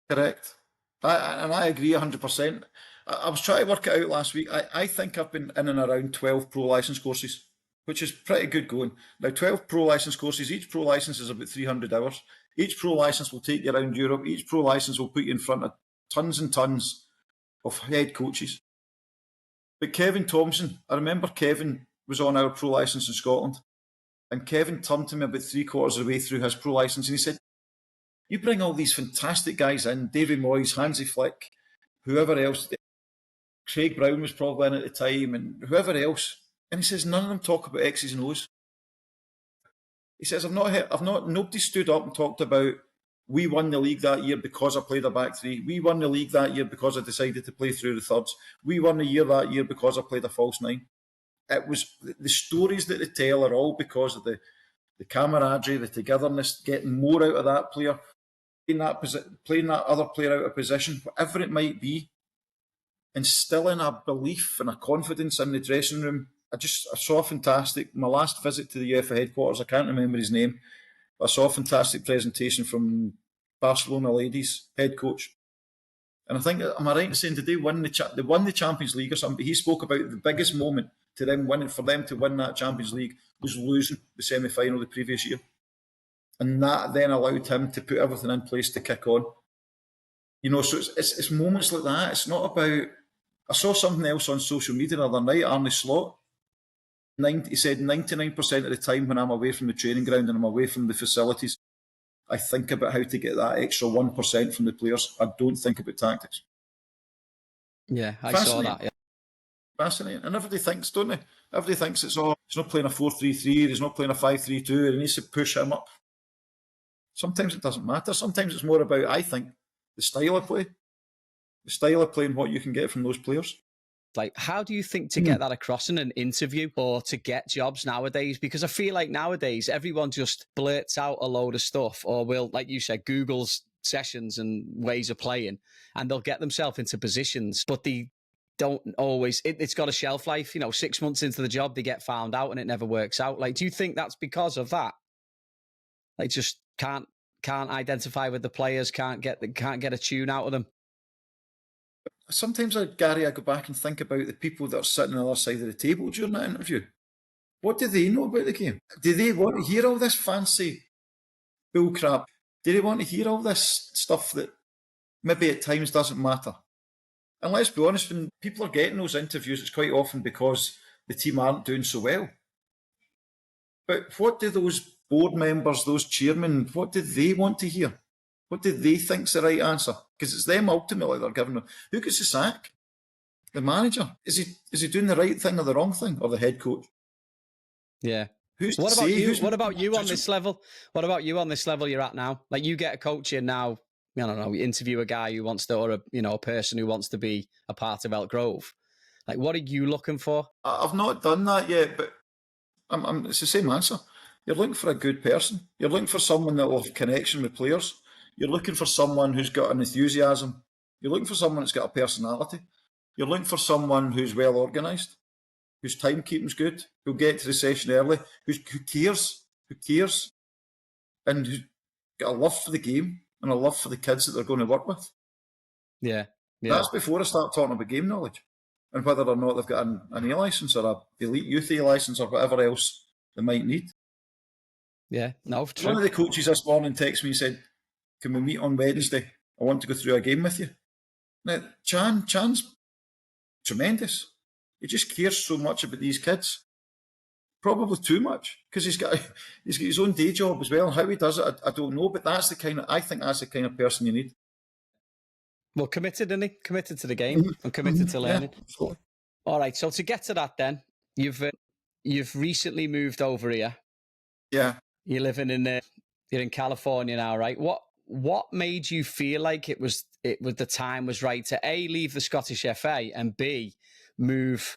Correct. I agree 100%. I was trying to work it out last week. I think I've been in and around 12 pro licence courses, which is pretty good going. Now, 12 pro licence courses, each pro licence is about 300 hours. Each pro licence will take you around Europe. Each pro licence will put you in front of tons and tons of head coaches. But Kevin Thompson, I remember Kevin was on our pro licence in Scotland, and Kevin turned to me about 3/4 of the way through his pro licence and he said, you bring all these fantastic guys in, Davy Moyes, Hansi Flick, whoever else, Craig Brown was probably in at the time, and whoever else, and he says, none of them talk about X's and O's. He says, nobody stood up and talked about, we won the league that year because I played a back three. We won the league that year because I decided to play through the thirds. We won the year that year because I played a false nine. It was the stories that they tell are all because of the camaraderie, the togetherness, getting more out of that player, playing that other player out of position, whatever it might be, instilling a belief and a confidence in the dressing room. I saw fantastic. My last visit to the UEFA headquarters, I can't remember his name, but I saw a fantastic presentation from Barcelona ladies head coach. And I think, am I right in saying, did they won the Champions League or something? But he spoke about the biggest moment to them winning, for them to win that Champions League, was losing the semi-final the previous year. And that then allowed him to put everything in place to kick on. So it's moments like that. It's not about... I saw something else on social media the other night, Arne Slot. He said 99% of the time when I'm away from the training ground and I'm away from the facilities, I think about how to get that extra 1% from the players. I don't think about tactics. Yeah, I saw that. Yeah. Fascinating. And everybody thinks, don't they? Everybody thinks he's not playing a 4-3-3, he's not playing a 5-3-2, and he needs to push him up. Sometimes it doesn't matter. Sometimes it's more about, I think, the style of play. The style of play and what you can get from those players. Like, how do you think to get that across in an interview or to get jobs nowadays? Because I feel like nowadays everyone just blurts out a load of stuff or will, like you said, Google's sessions and ways of playing, and they'll get themselves into positions, but they don't always, it's got a shelf life. 6 months into the job, they get found out and it never works out. Like, do you think that's because of that? Like, just can't identify with the players, can't get a tune out of them. Sometimes, Gary, I go back and think about the people that are sitting on the other side of the table during that interview. What do they know about the game? Do they want to hear all this fancy bull crap? Do they want to hear all this stuff that maybe at times doesn't matter? And let's be honest, when people are getting those interviews, it's quite often because the team aren't doing so well. But what do those board members, those chairmen, what do they want to hear? What do they think's the right answer? Because it's them ultimately they're giving them. Who gets the sack? The manager? Is he doing the right thing or the wrong thing? Or the head coach? Yeah. What about you on this level? What about you on this level you're at now? Like, you get a coach in now, I don't know, you interview a guy who wants to, or a person who wants to be a part of Elk Grove. Like, what are you looking for? I've not done that yet, but it's the same answer. You're looking for a good person. You're looking for someone that will have connection with players. You're looking for someone who's got an enthusiasm. You're looking for someone that's got a personality. You're looking for someone who's well organised, whose timekeeping's good, who'll get to the session early, who cares, and who's got a love for the game and a love for the kids that they're going to work with. Yeah. That's before I start talking about game knowledge and whether or not they've got an A licence or a elite youth A licence or whatever else they might need. Yeah, no, true. One of the coaches this morning texted me and said, can we meet on Wednesday? I want to go through a game with you. Now, Chan's tremendous. He just cares so much about these kids. Probably too much, because he's got his own day job as well. How he does it, I don't know. But I think that's the kind of person you need. Well, committed, isn't he? Committed to the game and committed to learning. Yeah. All right. So to get to that, then you've recently moved over here. Yeah. You're living you're in California now, right? What made you feel like it was the time was right to A, leave the Scottish FA, and B, move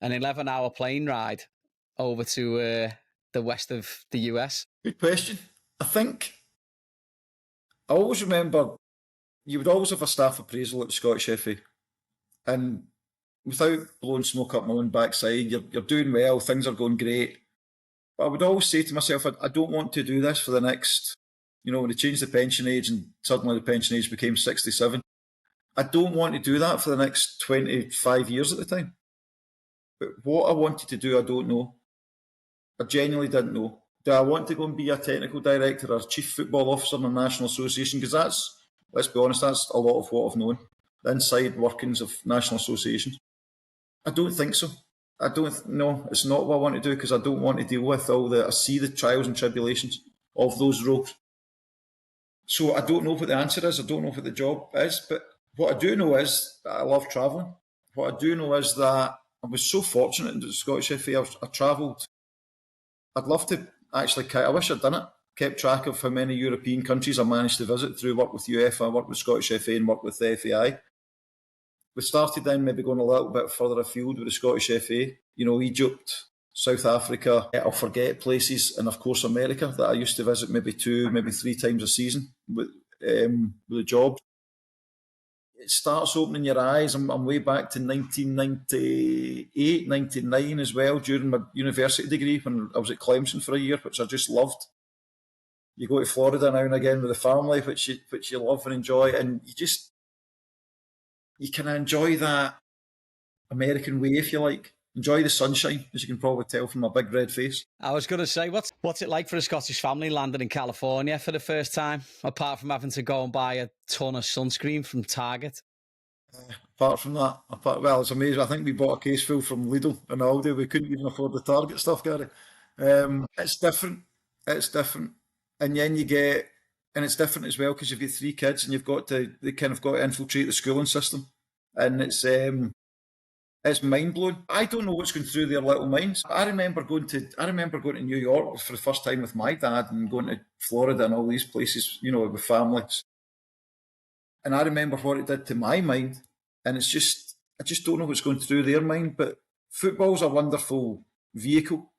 an 11-hour plane ride over to the west of the US? Good question. I think I always remember you would always have a staff appraisal at the Scottish FA, and without blowing smoke up my own backside, you're doing well, things are going great. But I would always say to myself, I don't want to do this for the next, when they changed the pension age and suddenly the pension age became 67. I don't want to do that for the next 25 years at the time. But what I wanted to do, I don't know. I genuinely didn't know. Do I want to go and be a technical director or chief football officer in a national association? Because that's, let's be honest, that's a lot of what I've known. The inside workings of national associations. I don't think so. I don't know. It's not what I want to do, because I don't want to deal with I see the trials and tribulations of those roles. So I don't know what the answer is. I don't know what the job is. But what I do know is that I love travelling. What I do know is that I was so fortunate in the Scottish FA. I travelled. I'd love to actually, I wish I'd done it. Kept track of how many European countries I managed to visit through work with UEFA, work with Scottish FA and work with the FAI. We started then maybe going a little bit further afield with the Scottish FA. Egypt, South Africa, I'll forget places, and of course America that I used to visit maybe 2, maybe 3 times a season with the job. It starts opening your eyes. I'm way back to 1998, 99 as well, during my university degree when I was at Clemson for a year, which I just loved. You go to Florida now and again with the family, which you love and enjoy, and you can enjoy that American way, if you like. Enjoy the sunshine, as you can probably tell from my big red face. I was going to say, what's it like for a Scottish family landing in California for the first time, apart from having to go and buy a ton of sunscreen from Target? Apart from that, it's amazing. I think we bought a case full from Lidl and Aldi. We couldn't even afford the Target stuff, Gary. It's different. It's different. And then and it's different as well because you've got 3 kids and they kind of got to infiltrate the schooling system. And it's mind blowing. I don't know what's going through their little minds. I remember going to New York for the first time with my dad and going to Florida and all these places, with families. And I remember what it did to my mind. And I just don't know what's going through their mind. But football's a wonderful vehicle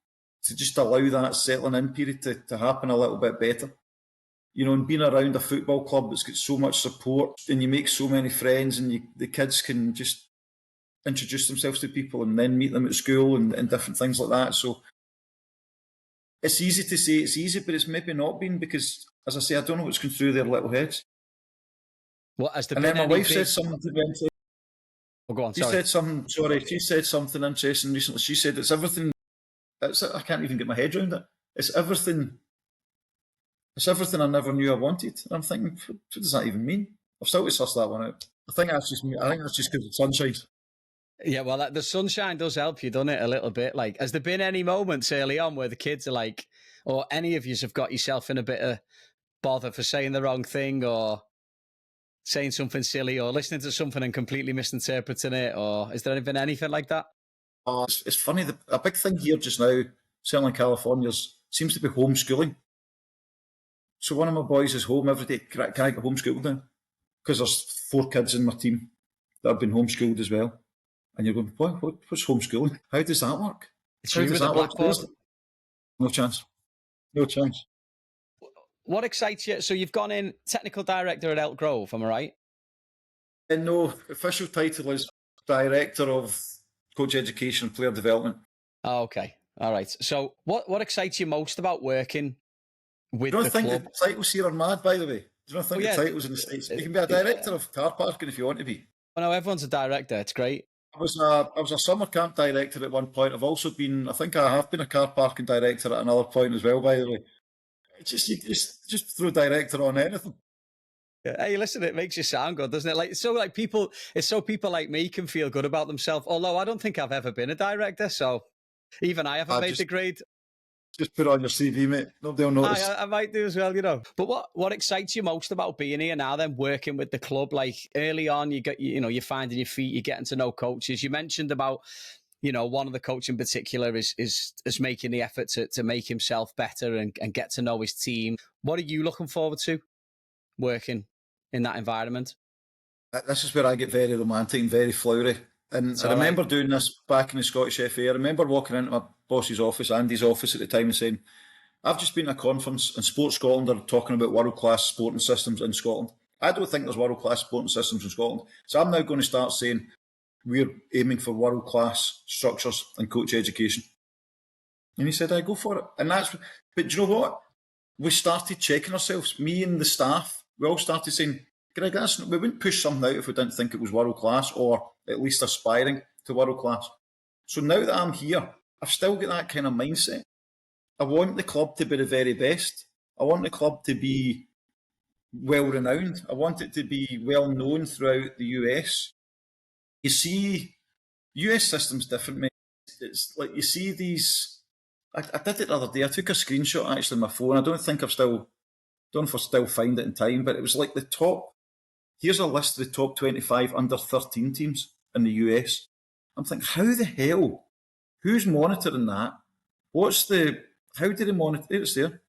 to just allow that settling in period to happen a little bit better. And being around a football club that's got so much support and you make so many friends and the kids can just introduce themselves to people and then meet them at school and different things like that. So it's easy to say it's easy, but it's maybe not been because, as I say, I don't know what's going through their little heads. And then my wife said something to them. Oh, go on, she said something interesting recently. She said it's everything. I can't even get my head around it. It's everything I never knew I wanted. And I'm thinking, what does that even mean? I've still to suss that one out. I think that's just because of sunshine. Yeah, well, the sunshine does help you, doesn't it, a little bit? Like, has there been any moments early on where the kids are like, or any of you have got yourself in a bit of bother for saying the wrong thing or saying something silly or listening to something and completely misinterpreting it? Or is there been anything like that? It's funny. A big thing here just now, certainly in California, seems to be homeschooling. So one of my boys is home every day. Can I get homeschooled now? Because there's 4 kids in my team that have been homeschooled as well. And you're going, what's homeschooling? How does that work? How does that work? No chance. No chance. What excites you? So you've gone in technical director at Elk Grove, am I right? And no, official title is Director of Coach Education and Player Development. Oh, okay. All right. So what excites you most about working with the club? Do you think the titles here are mad, by the way? Do you not think the titles in the States? You can be a director of car parking if you want to be. Oh, no, everyone's a director. It's great. I was a summer camp director at one point. I think I have been a car parking director at another point as well, by the way. Just throw director on anything. Yeah. Hey, listen, it makes you sound good, doesn't it? People like me can feel good about themselves. Although I don't think I've ever been a director, so Even I haven't made the grade. Just put it on your CV, mate. Nobody will notice. I might do as well, you know. But what excites you most about being here now, then working with the club? Like early on, you're finding your feet, you're getting to know coaches. You mentioned about, one of the coach in particular is making the effort to make himself better and get to know his team. What are you looking forward to working in that environment? This is where I get very romantic and very flowery. And I remember doing this back in the Scottish FA. I remember walking into my boss's office, Andy's office at the time, and saying, I've just been at a conference and Sport Scotland are talking about world-class sporting systems in Scotland. I don't think there's world-class sporting systems in Scotland. So I'm now going to start saying we're aiming for world-class structures and coach education. And he said, I go for it. But do you know what? We started checking ourselves, me and the staff. We all started saying, Greg, we wouldn't push something out if we didn't think it was world-class or at least aspiring to world-class. So now that I'm here, I've still got that kind of mindset. I want the club to be the very best. I want the club to be well-renowned. I want it to be well-known throughout the US. You see, US system's different, mate. It's like you see these... I did it the other day. I took a screenshot actually on my phone. I don't know if I still find it in time, but it was like the top... Here's a list of the top 25 under-13 teams in the US. I'm thinking, how the hell? Who's monitoring that? How do they monitor it? It's there.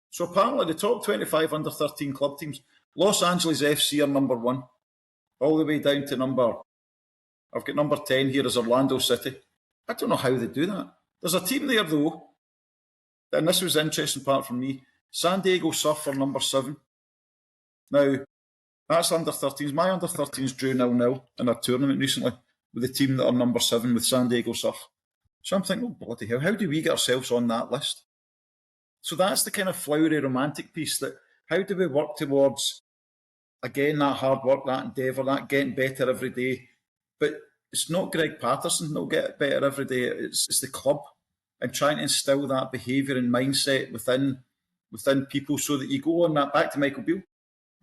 So apparently the top 25 under-13 club teams, Los Angeles FC are number 1, all the way down to I've got number 10 here as Orlando City. I don't know how they do that. There's a team there though, and this was the interesting part for me, San Diego Surf are number 7. Now, that's under-13s. My under-13s drew 0-0 in a tournament recently with the team that are number 7 with San Diego Surf. So I'm thinking, oh, bloody hell, how do we get ourselves on that list? So that's the kind of flowery romantic piece that how do we work towards, again, that hard work, that endeavour, that getting better every day. But it's not Greig Paterson that'll get better every day. It's the club and trying to instill that behaviour and mindset within people so that you go on that, back to Michael Beale,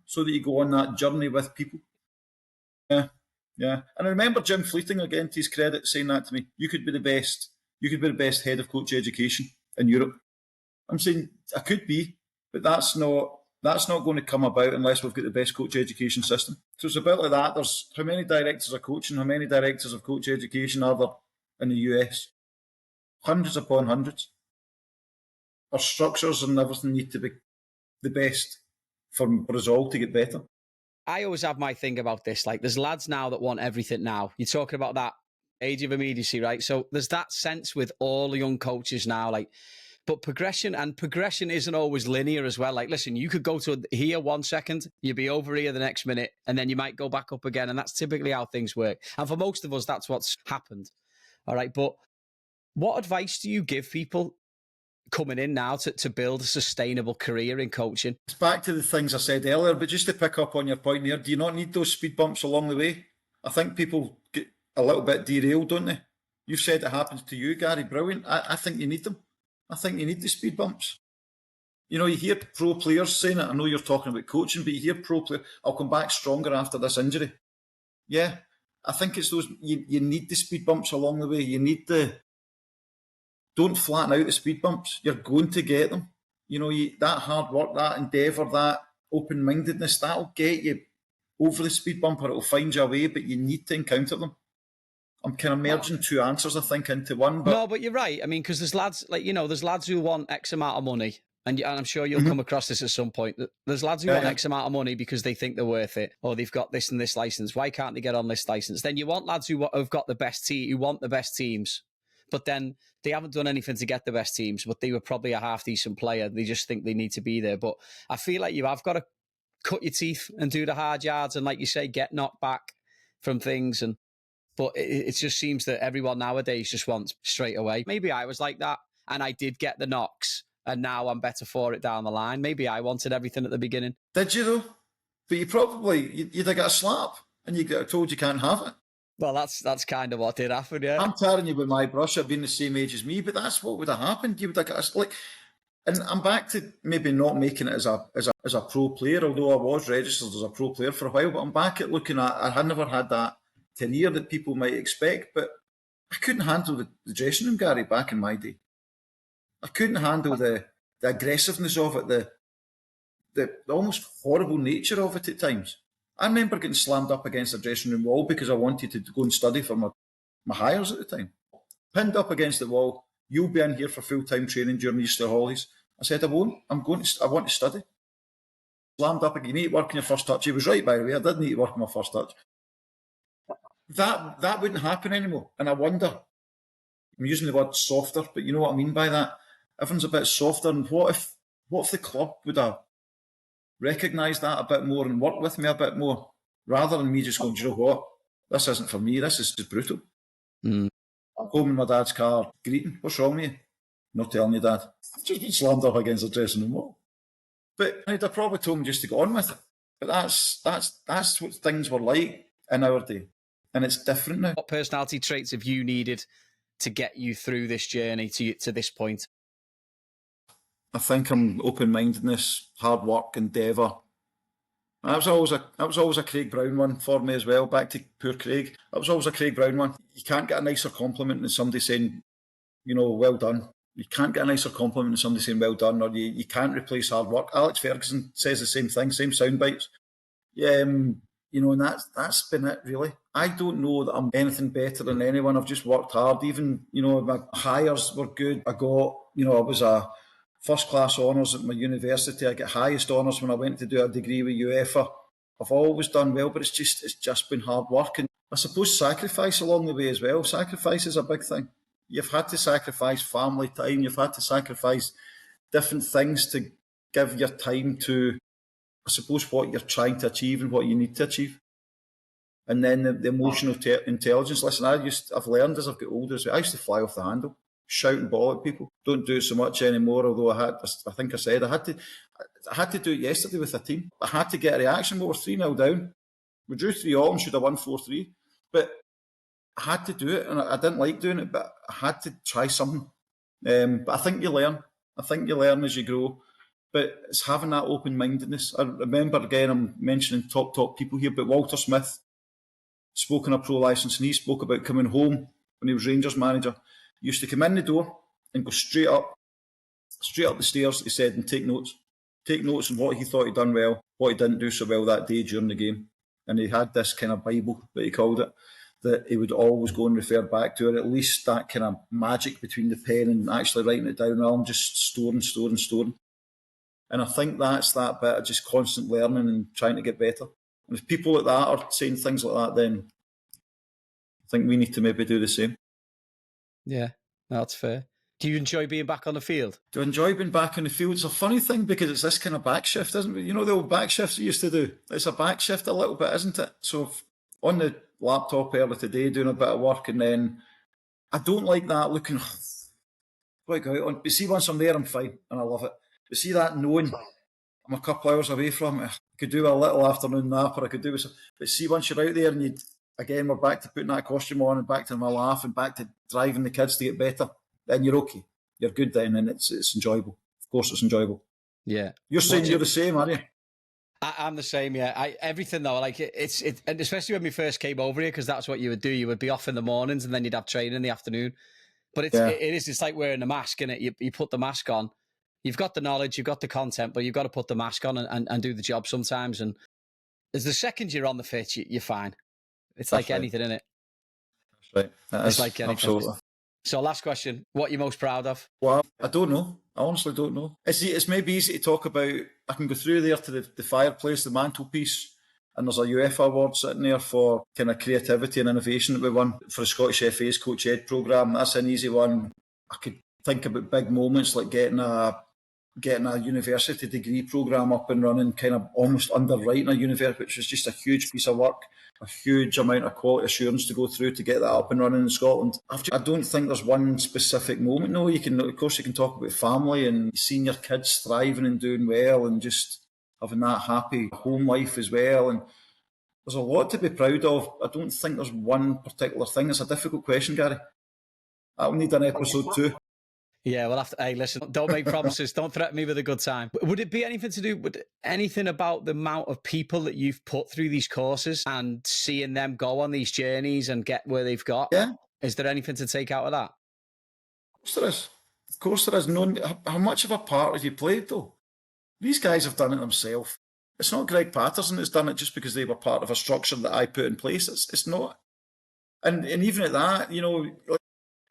so that you go on that journey with people. Yeah. And I remember Jim Fleeting, again, to his credit, saying that to me. You could be the best head of coach education in Europe. I'm saying I could be, but that's not going to come about unless we've got the best coach education system. So it's a bit like that. There's how many directors of coaching, how many directors of coach education are there in the US? Hundreds upon hundreds. Our structures and everything need to be the best for us all to get better. I always have my thing about this. Like, there's lads now that want everything now. You're talking about that age of immediacy, right? So there's that sense with all the young coaches now, like, but progression isn't always linear as well. Like, listen, you could go to here 1 second, you'd be over here the next minute, and then you might go back up again. And that's typically how things work. And for most of us, that's what's happened. All right. But what advice do you give people coming in now to build a sustainable career in coaching? It's back to the things I said earlier, but just to pick up on your point there, do you not need those speed bumps along the way? I think people get a little bit derailed, don't they? You've said it happens to you, Gary. Brilliant. I think you need them. I think you need the speed bumps. You hear pro players saying it. I know you're talking about coaching, but you hear pro players, I'll come back stronger after this injury. Yeah, I think it's those, you need the speed bumps along the way. You need don't flatten out the speed bumps. You're going to get them. That hard work, that endeavour, that open-mindedness, that'll get you over the speed bump, or it'll find you a way, but you need to encounter them. I'm kind of merging two answers, I think, into one. No, but you're right. I mean, because there's lads, there's lads who want X amount of money, and I'm sure you'll come across this at some point. There's lads who want X amount of money because they think they're worth it, or they've got this and this license. Why can't they get on this license? Then you want lads who have got the best team, who want the best teams, but then they haven't done anything to get the best teams, but they were probably a half-decent player. They just think they need to be there. But I feel like you have got to cut your teeth and do the hard yards and, like you say, get knocked back from things. But it just seems that everyone nowadays just wants straight away. Maybe I was like that and I did get the knocks and now I'm better for it down the line. Maybe I wanted everything at the beginning. Did you though? But you'd have got a slap and you got told you can't have it. Well, that's kind of what did happen, yeah. I'm tearing you with my brush. I've been the same age as me, but that's what would have happened. You would have got and I'm back to maybe not making it as a pro player, although I was registered as a pro player for a while. But I'm back at looking at I had never had that career that people might expect. But I couldn't handle the dressing room, Gary, back in my day. I couldn't handle the aggressiveness of it, the almost horrible nature of it at times. I remember getting slammed up against the dressing room wall because I wanted to go and study for my hires at the time. Pinned up against the wall, you'll be in here for full-time training during the Easter holidays. I said, I won't. I want to study. Slammed up again, you need to work on your first touch. He was right, by the way. I did need to work on my first touch. That wouldn't happen anymore. And I wonder, I'm using the word softer, but you know what I mean by that? Everyone's a bit softer. And what if the club would have recognised that a bit more and worked with me a bit more, rather than me just going, do you know what? This isn't for me. This is just brutal. I'm home in my dad's car, greeting. What's wrong with you? Not telling you, Dad. I've just been slammed up against the dressing room wall. But I'd have probably told him just to go on with it. But that's what things were like in our day. And it's different now. What personality traits have you needed to get you through this journey to this point? I think I'm open-mindedness, hard work, endeavour. That was always a Craig Brown one for me as well. Back to poor Craig. That was always a Craig Brown one. You can't get a nicer compliment than somebody saying, well done. You can't get a nicer compliment than somebody saying well done, or you can't replace hard work. Alex Ferguson says the same thing, same sound bites. Yeah, and that's been it really. I don't know that I'm anything better than anyone. I've just worked hard. Even, my hires were good. I was a first class honours at my university. I get highest honours when I went to do a degree with UEFA. I've always done well, but it's just been hard work. And I suppose sacrifice along the way as well. Sacrifice is a big thing. You've had to sacrifice family time. You've had to sacrifice different things to give your time to, I suppose, what you're trying to achieve and what you need to achieve. And then the emotional intelligence. Listen, I've learned as I've got older. I used to fly off the handle, shout and bawl at people. Don't do it so much anymore, although I think I said I had to do it yesterday with a team. I had to get a reaction. We were 3-0 down. We drew 3-all and should have won 4-3. But I had to do it, and I didn't like doing it, but I had to try something. But I think you learn. I think you learn as you grow. But it's having that open-mindedness. I remember, again, I'm mentioning top people here, but Walter Smith spoke on a pro licence, and he spoke about coming home when he was Rangers manager. He used to come in the door and go straight up the stairs, he said, and take notes. Take notes on what he thought he'd done well, what he didn't do so well that day during the game. And he had this kind of Bible, that he called it, that he would always go and refer back to, or at least that kind of magic between the pen and actually writing it down, rather than just storing. And I think that's that bit of just constant learning and trying to get better. And if people like that are saying things like that, then I think we need to maybe do the same. Yeah, that's fair. Do you enjoy being back on the field? Do I enjoy being back on the field? It's a funny thing because it's this kind of back shift, isn't it? You know the old back shifts we used to do? It's a back shift a little bit, isn't it? So on the laptop earlier today doing a bit of work, and then I don't like that looking quite out on. But see, once I'm there, I'm fine and I love it. But see that knowing I'm a couple hours away from it, I could do a little afternoon nap, or I could do with some. But see, once you're out there and we're back to putting that costume on and back to my laugh and back to driving the kids to get better, then you're okay. You're good then, and it's enjoyable. Of course, it's enjoyable. Yeah. You're saying you're the same, aren't you? I'm the same, yeah. Everything though, like it's and especially when we first came over here, because that's what you would do. You would be off in the mornings, and then you'd have training in the afternoon. But it's like wearing a mask, and you put the mask on. You've got the knowledge, you've got the content, but you've got to put the mask on and do the job sometimes. And as the second you're on the pitch, you're fine. It's like anything, isn't it? That's right. It's like anything. Absolutely. So last question, what are you most proud of? Well, I don't know. I honestly don't know. It's maybe easy to talk about. I can go through there to the fireplace, the mantelpiece, and there's a UEFA award sitting there for kind of creativity and innovation that we won for the Scottish FA's Coach Ed programme. That's an easy one. I could think about big moments like getting a university degree programme up and running, kind of almost underwriting a university, which was just a huge piece of work, a huge amount of quality assurance to go through to get that up and running in Scotland. I don't think there's one specific moment. No, you can talk about family and seeing your kids thriving and doing well and just having that happy home life as well. And there's a lot to be proud of. I don't think there's one particular thing. It's a difficult question, Gary. I'll need an episode 2. Yeah, well, hey, listen, don't make promises. Don't threaten me with a good time. Would it be anything to do with anything about the amount of people that you've put through these courses and seeing them go on these journeys and get where they've got? Yeah, Is there anything to take out of that? Of course there is. Of course there is. No, how much of a part have you played, though? These guys have done it themselves. It's not Greig Paterson that's done it just because they were part of a structure that I put in place. It's not. And even at that, like,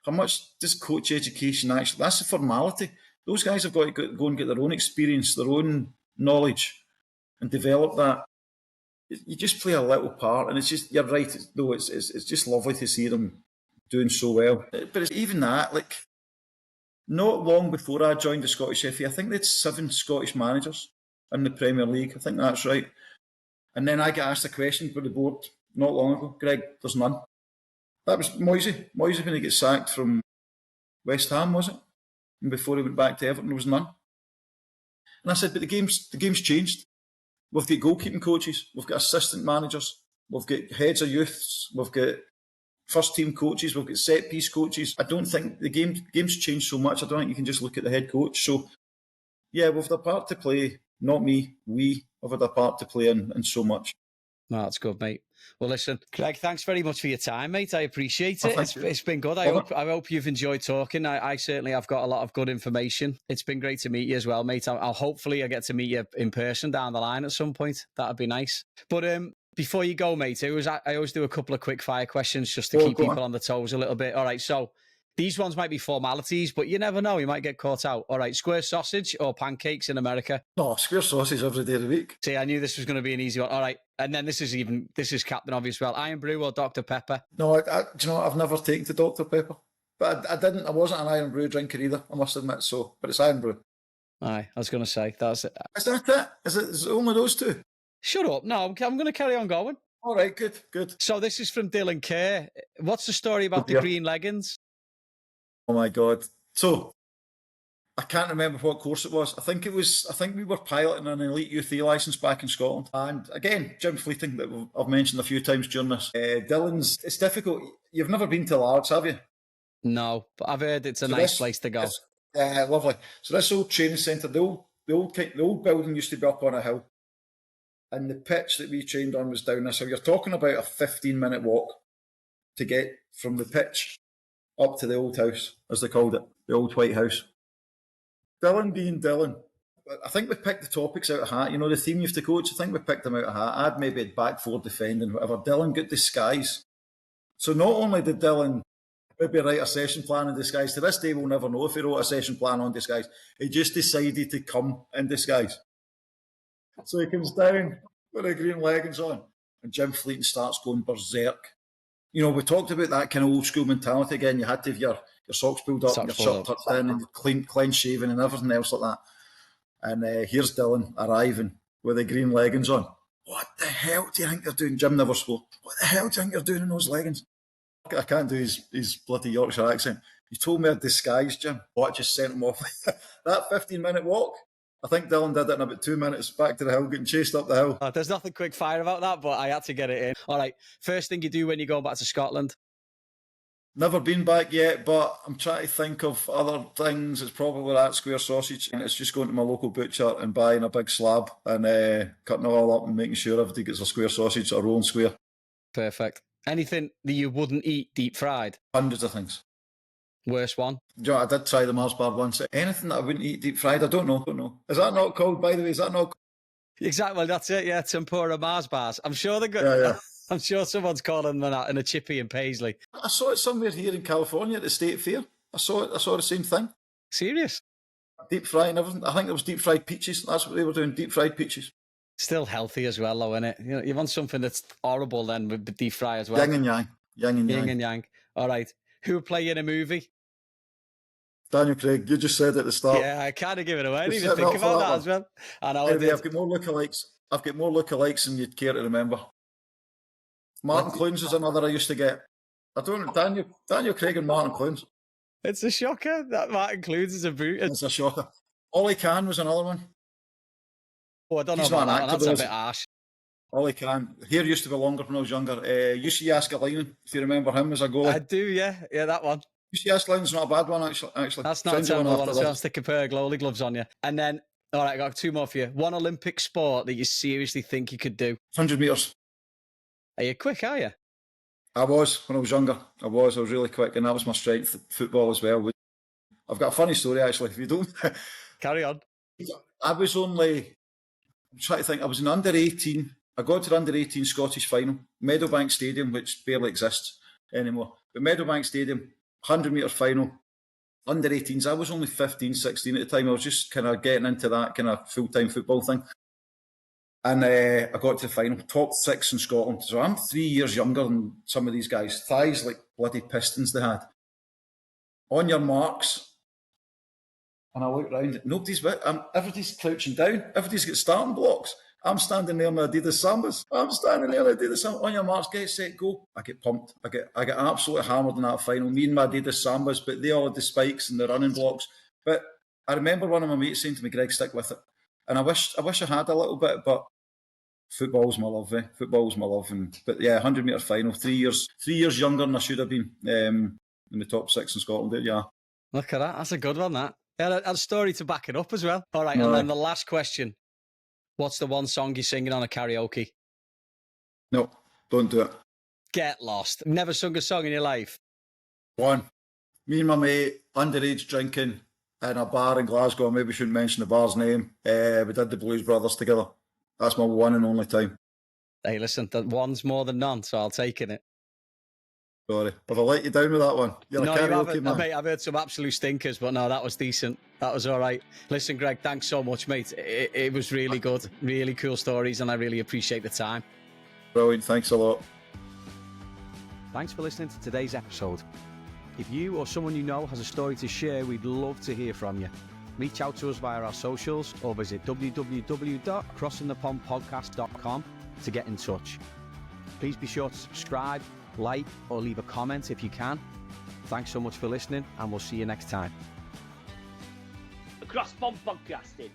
how much does coach education actually? That's a formality. Those guys have got to go and get their own experience, their own knowledge, and develop that. You just play a little part, and it's just, you're right. It's just lovely to see them doing so well. But even that, like, not long before I joined the Scottish FA, I think they had 7 Scottish managers in the Premier League. I think that's right. And then I get asked a question by the board not long ago. Greg, there's none. That was Moisey. Moisey when he got sacked from West Ham, was it? And before he went back to Everton, there was none. And I said, but the game's changed. We've got goalkeeping coaches, we've got assistant managers, we've got heads of youths, we've got first team coaches, we've got set piece coaches. I don't think the game's changed so much. I don't think you can just look at the head coach. So yeah, we've had a part to play. Not me, we have had a part to play in so much. No, that's good, mate. Well, listen, Greg, thanks very much for your time, mate. I appreciate it. It's been good. I hope you've enjoyed talking. I certainly have got a lot of good information. It's been great to meet you as well, mate. I'll hopefully I get to meet you in person down the line at some point. That'd be nice. But before you go, mate, I always do a couple of quick fire questions just to keep people on the toes a little bit. All right, so these ones might be formalities, but you never know. You might get caught out. All right, square sausage or pancakes in America? No, square sausage every day of the week. See, I knew this was going to be an easy one. All right, and then this is Captain Obvious. Well, Iron Brew or Dr. Pepper? No, do you know what? I've never taken to Dr. Pepper. But I wasn't an Iron Brew drinker either, I must admit, so. But it's Iron Brew. Aye, I was going to say, that's it. Is that it? Is it only those two? Shut up. No, I'm going to carry on going. All right, good. So this is from Dylan Kerr. What's the story about the green leggings? Oh my God. So, I can't remember what course it was. I think we were piloting an elite youth E licence back in Scotland. And again, Jim Fleeting, that I've mentioned a few times during this. Dylan's, it's difficult. You've never been to Largs, have you? No, but I've heard it's a nice place to go. Lovely. So this old training centre, the old building used to be up on a hill. And the pitch that we trained on was down this hill. You're talking about a 15-minute walk to get from the pitch up to the old house, as they called it, the old white house. Dylan being Dylan, I think we picked the topics out of hat. You know, the theme you have to coach, I think we picked them out of hat. I'd maybe had back four defending, whatever. Dylan got disguise. So not only did Dylan maybe write a session plan in disguise, to this day we'll never know if he wrote a session plan on disguise. He just decided to come in disguise. So he comes down with the green leggings on, and Jim Fleeting starts going berserk. You know, we talked about that kind of old school mentality again. You had to have your socks pulled up, and your shirt tucked in, and clean shaven, and everything else like that. And here's Dylan arriving with the green leggings on. What the hell do you think you're doing? Jim never spoke. What the hell do you think you're doing in those leggings? I can't do his bloody Yorkshire accent. You told me a disguise, Jim. What, just sent him off? That 15-minute walk, I think Dylan did it in about 2 minutes back to the hill, getting chased up the hill. Oh, there's nothing quick fire about that, but I had to get it in. All right, first thing you do when you go back to Scotland? Never been back yet, but I'm trying to think of other things. It's probably that square sausage, and it's just going to my local butcher and buying a big slab and cutting it all up and making sure everybody gets a square sausage, a rolling square. Perfect. Anything that you wouldn't eat deep fried? Hundreds of things. Worst one? You know, I did try the Mars bar once. Anything that I wouldn't eat deep fried, I don't know. Is that not called, by the way? Is that not? Exactly, that's it. Yeah, tempura Mars bars. I'm sure they're good. Yeah. I'm sure someone's calling them that in a chippy in Paisley. I saw it somewhere here in California at the State Fair. I saw the same thing. Serious? Deep frying everything. I think it was deep fried peaches. That's what they were doing. Deep fried peaches. Still healthy as well, though, isn't it? You know, you want something that's horrible then with deep fry as well. Yin and yang. Yin and yang. All right. Who would play in a movie? Daniel Craig. You just said at the start. Yeah, I kind of give it away. I didn't even think about that as well. I know. Anyway, I've got more lookalikes than you'd care to remember. Martin Clunes is another I used to get. I don't know, Daniel Craig and Martin Clunes. It's a shocker that Martin Clunes is a boot. It's a shocker. Ollie Kahn was another one. Oh, I don't know about that. That's a bit harsh. Ollie Kahn. Hair used to be longer when I was younger. UC Askelainen, if you remember him as a goalie. I do, yeah. Yeah, that one. UC Askelainen's not a bad one, actually. That's not a terrible one. I'll stick a pair of glowy gloves on you. And then, all right, I got two more for you. One Olympic sport that you seriously think you could do. 100 metres. Are you quick, are you? I was when I was younger. I was really quick, and that was my strength, football as well. I've got a funny story actually. If you don't, Carry on. I was only. I'm trying to think. I was in under 18. I got to the under 18 Scottish final, Meadowbank Stadium, which barely exists anymore. But Meadowbank Stadium, 100-metre final, under 18s. I was only 15, 16 at the time. I was just kind of getting into that kind of full-time football thing. And I got to the final, top 6 in Scotland. So I'm 3 years younger than some of these guys. Thighs like bloody pistons they had. On your marks. And I look round, everybody's crouching down. Everybody's got starting blocks. I'm standing there in the Adidas Sambas. On your marks, get set, go. I get pumped. I get absolutely hammered in that final. Me and my Adidas Sambas, but they all had the spikes and the running blocks. But I remember one of my mates saying to me, Greg, stick with it. And I wish I had a little bit, but football's my love, eh? Football's my love. But yeah, 100-metre final, 3 years younger than I should have been in the top 6 in Scotland. Yeah. Look at that. That's a good one, that. Yeah, a story to back it up as well. All right, and then the last question. What's the one song you're singing on a karaoke? No, don't do it. Get lost. Never sung a song in your life? One. Me and my mate, underage drinking in a bar in Glasgow. I maybe shouldn't mention the bar's name. We did the Blues Brothers together. That's my one and only time. Hey, listen, that one's more than none, so I'll take it. Sorry. Have I let you down with that one? You're no, a karaoke you haven't, man. mate. I've heard some absolute stinkers, but no, that was decent. That was all right. Listen, Greg, thanks so much, mate. It was really good. Really cool stories, and I really appreciate the time. Brilliant. Thanks a lot. Thanks for listening to today's episode. If you or someone you know has a story to share, we'd love to hear from you. Reach out to us via our socials or visit www.crossingthepondpodcast.com to get in touch. Please be sure to subscribe, like, or leave a comment if you can. Thanks so much for listening, and we'll see you next time. Across Pond Podcasting.